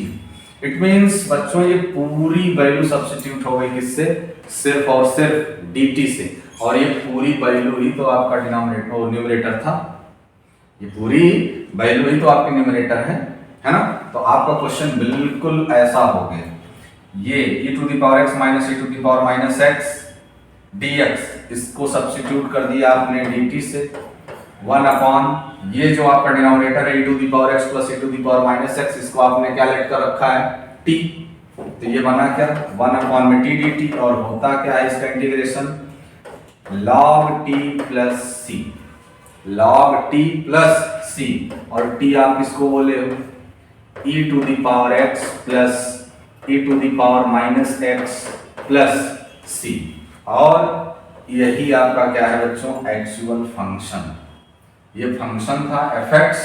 इट मींस बच्चों ये पूरी वैल्यू सब्स्टिट्यूट हो गई किससे, सिर्फ और सिर्फ dt से, और ये पूरी वैल्यू ही तो आपका डिनोमिनेटर न्यूमरेटर था, ये पूरी वैल्यू ही तो आपके न्यूमरेटर है ना। तो आपका क्वेश्चन बिल्कुल ऐसा हो गया, ये e to the power x माइनस e to the power minus x dx, इसको सब्स्टिट्यूट कर दिया आपने dt से, 1 अपॉन ये जो आपका डिनोमिनेटर है e to the power x प्लस e to the power minus x, इसको आपने क्या लेट कर रखा है t, तो ये बना क्या 1 अपॉन में t dt, और होता क्या है इसका integration log t plus c, log t plus c, और t आप किसको बोले हो, e to the power x प्लस e to the power minus x plus c, और यही आपका क्या है बच्चों, एक्चुअल फंक्शन, ये फंक्शन था fx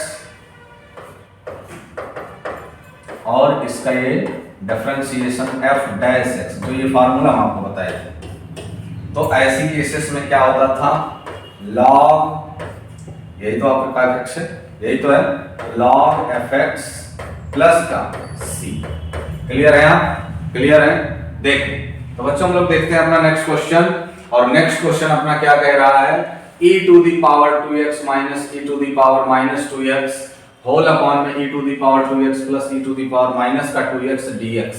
और इसका ये डिफरेंशिएशन f डैश x, जो ये फार्मूला हम आपको बताए थे। तो ऐसी केसेस में क्या होता था, log, यही तो आपका fx है, यही तो है log fx प्लस का c। क्लियर है आप, क्लियर है। देखें तो बच्चों हम लोग देखते हैं अपना नेक्स्ट क्वेश्चन, और नेक्स्ट क्वेश्चन अपना क्या कह रहा है, e to the power 2x minus e to the power minus 2x whole upon में e to the power 2x plus e to the power minus का 2x dx।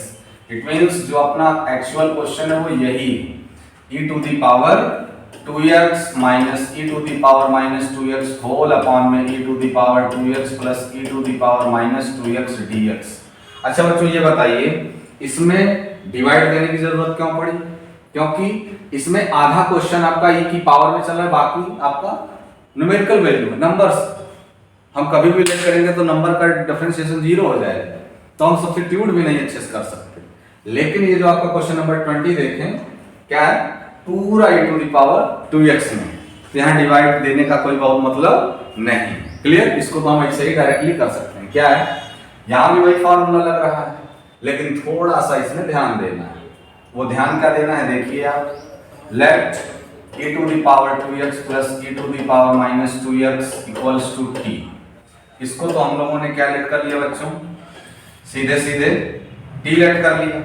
इट मींस जो अपना actual question है वो यही e to the power 2x minus e to the power minus 2x whole upon में e to the power 2x plus e to the power minus 2x dx। अच्छा बच्चों ये बताइए इसमें डिवाइड देने की जरूरत क्यों पड़ी? क्योंकि इसमें आधा क्वेश्चन आपका e की पावर में चल रहा है, बाकी आपका न्यूमेरिकल वैल्यू नंबर्स। हम कभी भी लेट करेंगे तो नंबर का डिफरेंशिएशन 0 हो जाएगा, तो हम सब्स्टिट्यूट भी नहीं अच्छे से कर सकते। लेकिन ये जो आपका क्वेश्चन नंबर 20 देखें क्या है, पूरा e to the power 2x में, तो यहाँ डिवाइड देने का कोई बहुत मतलब नहीं। क्लियर? इसको तो हम ऐसे ही डायरेक्टली कर सकते हैं। क्या है, यहाँ भी वही फॉर्मूला लग रहा है, लेकिन थोड़ा सा इसमें ध्यान देना है। वो ध्यान क्या देना है देखिए आप, let e to the power 2x plus e to the power minus 2x equals to t। इसको तो हम लोगों ने क्या लेट कर लिया बच्चों, सीधे सीधे t लेट कर लिया।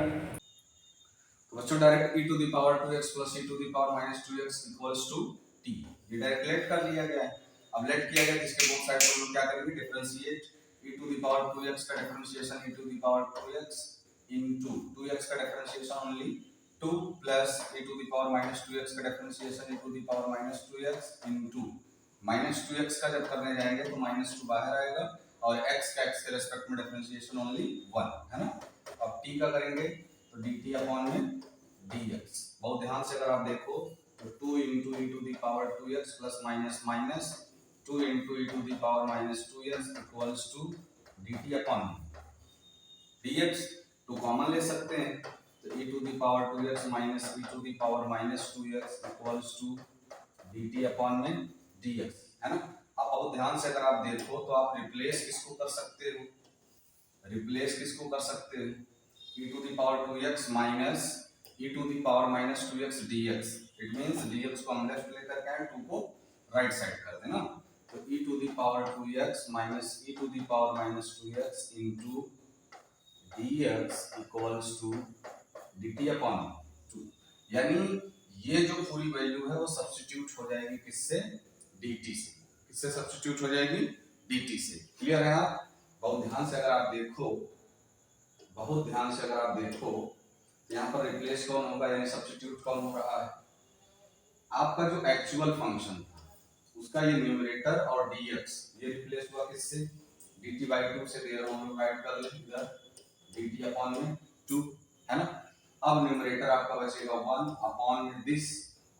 तो बच्चों direct e to the power 2x plus e to the power minus 2x equals to t, ये डायरेक्ट लेट कर लिया गया है। अब लेट किया गया, इसके बोथ साइड हम लोग क्या करेंगे, differentiate e to the power 2x का differentiation e to the power 2x into 2x का differentiation only 2 plus e to the power minus 2x का differentiation e to the power minus 2x into minus 2x का जब करने जाएंगे तो minus 2 बाहर आएगा और x का x के रेस्पेक्ट में डिफरेंशिएशन ओनली 1 है ना। अब t का करेंगे तो dt अपॉन में dx। बहुत ध्यान से अगर आप देखो तो 2 into e to the power 2x प्लस माइनस माइनस 2 into e to the power minus 2x equals to dt upon dx। 2 common ले सकते हैं तो e to the power 2x minus e to the power minus 2x equals to dt upon में dx है ना। अब बहुत ध्यान से अगर आप देखो तो आप रिप्लेस किसको कर सकते हो, रिप्लेस किसको कर सकते हो, e to the power 2x minus e to the power minus 2x dx। It means dx को हम लेफ्ट लेकर के आए, 2 को राइट साइड कर देना, तो e to the power 2x minus e to the power minus 2x into dx equals to dt upon 2। यानी ये जो पूरी वैल्यू है वो सब्स्टिट्यूट हो जाएगी किससे, dt से। किससे सब्स्टिट्यूट हो जाएगी, dt से। क्लियर है आप? बहुत ध्यान से अगर आप देखो, बहुत ध्यान से अगर आप देखो, यहाँ पर रिप्लेस कौन होगा यानी सब्स्टिट्यूट कौन हो रहा है, आपका जो एक्चुअल फंक्शन था उसका ये न्यूमरेटर और dx ये रिप्लेस हुआ किससे, dt by 2 से। दे रहा हूँ राइट कर ले इधर, dt अपॉन में 2 है ना। अब न्यूमरेटर आपका बचेगा 1 अपॉन दिस,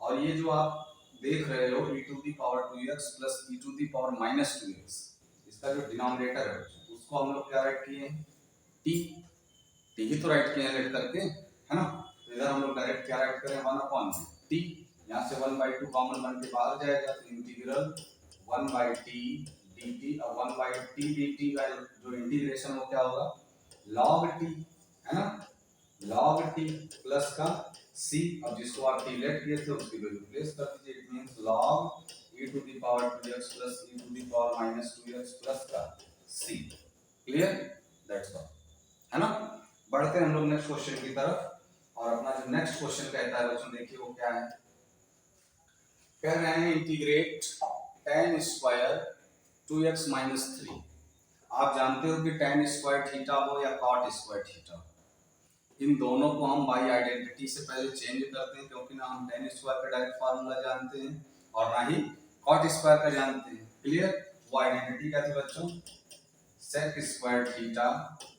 और ये जो आप देख रहे हो e to the power 2x plus e to the power minus 2x, इसका जो डिनोमिनेटर है उसको हम लोग क्या राइट किए हैं, t ही तो राइट किए हैं लेट करके है ना। तो इधर हम लोग डायरेक्ट क्या राइट करें, 1 अपॉन t, यहाँ से 1/2 कॉमन बन के बाहर जाएगा तो इंटीग्रल 1/t dt। और 1/t dt का जो इंटीग्रेशन वो क्या होगा, log t है ना, log t प्लस का c। अब जिसको आप t लेट किए थे उसकी वैल्यू प्लेस कर दीजिए, it means log e to the power 2x plus e to the power minus 2x plus का c। क्लियर? दैट्स ऑल है ना। बढ़ते हैं हम लोग नेक्स्ट क्वेश्चन की तरफ, और अपना जो नेक्स्ट क्वेश्चन कहता है बच्चों देखिए वो क्या है, कह रहे हैं integrate tan square 2x minus 3। आप जानते हो कि tan स्क्वायर थीटा हो या cot स्क्वायर थीटा, इन दोनों को हम बाई आइडेंटिटी से पहले चेंज करते हैं, क्योंकि ना हम tan स्क्वायर का डायरेक्ट फार्मूला जानते हैं और ना ही cot स्क्वायर का जानते हैं। क्लियर? वो आइडेंटिटी क्या थी बच्चों, sec स्क्वायर थीटा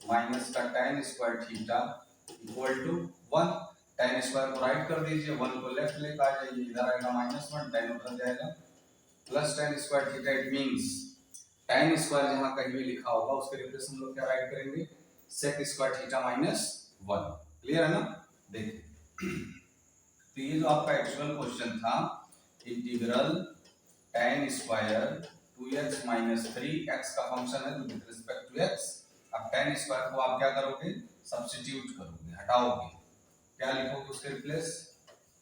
माइनस का tan square theta equal to 1। tan square को राइट कर दीजिए, 1 को लेफ्ट लेकर आ जाइए, इधर आएगा -1, tan उधर जाएगा plus tan square theta. It means tan square जहां कहीं भी लिखा होगा उसके रिप्लेस हम लोग क्या राइट करेंगे, sec square theta minus 1। Clear है ना। देखिए तो ये जो आपका एक्चुअल क्वेश्चन था, integral tan square 2x minus 3, x का फंक्शन है तो विद रिस्पेक्ट टू x। अब tan स्क्वायर को आप क्या करोगे, सब्स्टिट्यूट करोगे, हटाओगे, क्या लिखोगे उसके replace,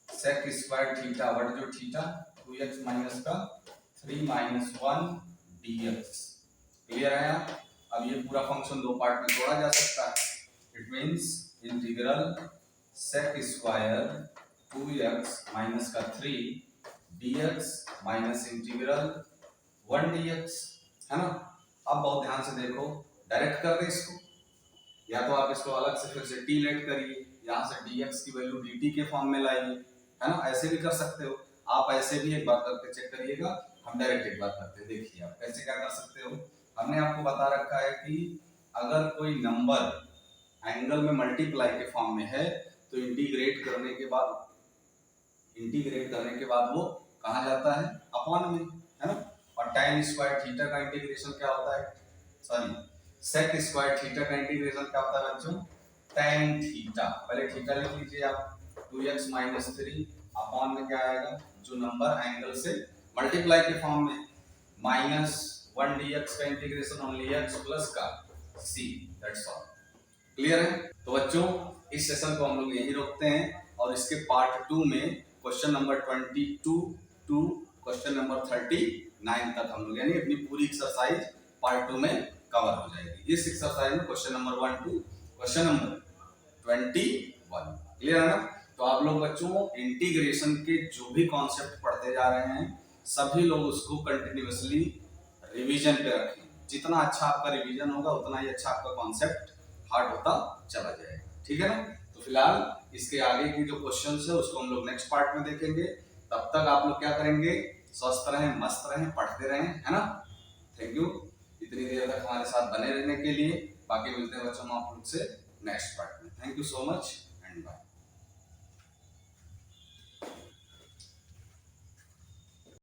sec square theta what जो थीटा 2x माइनस का 3 माइनस 1 dx। क्लियर है? अब ये पूरा फंक्शन दो पार्ट में तोड़ा जा सकता है, it means integral sec square 2x minus का 3 dx माइनस इंटीग्रल 1 dx है ना। अब बहुत ध्यान से देखो, डायरेक्ट कर दे इसको, या तो आप इसको अलग से फिर से t लेट करिए, यहाँ से dx की वैल्यू dt के फॉर्म में लाइए है ना, ऐसे भी कर सकते हो। आप ऐसे भी एक बार करके चेक करिएगा, हम डायरेक्ट एक बार करते हैं। देखिए आप कैसे क्या कर सकते हो। हमने आपको बता रखा है कि अगर कोई नंबर एंगल में मल्टीप्लाई के फॉर्म में है तो इंटीग्रेट करने के बाद वो कहाँ जाता है, अपॉन में, है ना। और tan स्क्वायर थीटा का इंटीग्रेशन क्या होता है, सॉरी sec स्क्वायर थीटा का इंटीग्रेशन क्या होता है बच्चों, tan थीटा। पहले थीटा लिख लीजिए आप, 2x - 3 अपॉन में क्या आएगा, जो नंबर एंगल से मल्टीप्लाई के फॉर्म में, -1 dx का इंटीग्रेशन ओनली x प्लस का c, दैट्स ऑल। क्लियर है। तो बच्चों इस सेशन को हम लोग यहीं रोकते हैं और इसके पार्ट 2 में question number 22 to question number 39 तक हम लोग यानी अपनी पूरी एक्सरसाइज पार्ट 2 में कवर हो जाएगी। इस एक्सरसाइज में question number 1 to question number 21 clear है ना। तो आप लोग बच्चों इंटीग्रेशन के जो भी कॉन्सेप्ट पढ़ते जा रहे हैं सभी लोग उसको कंटिन्यूअसली रिवीजन पे रखें। जितना अच्छा आपका रिवीजन होगा उतना ही अच्छा आपका कॉन्सेप्ट हार्ड होता चला जाएगा, ठीक है ना। तो फिलहाल इसके आगे की जो क्वेश्चंस है उसको हम लोग नेक्स्ट पार्ट में देखेंगे। तब तक आप लोग क्या करेंगे, स्वस्थ रहें, मस्त रहें, पढ़ते रहें, है ना। थैंक यू इतनी देर तक हमारे साथ बने रहने के लिए। बाकी मिलते हैं बच्चों हम आप लोग से नेक्स्ट पार्ट में। Thank you so much and bye.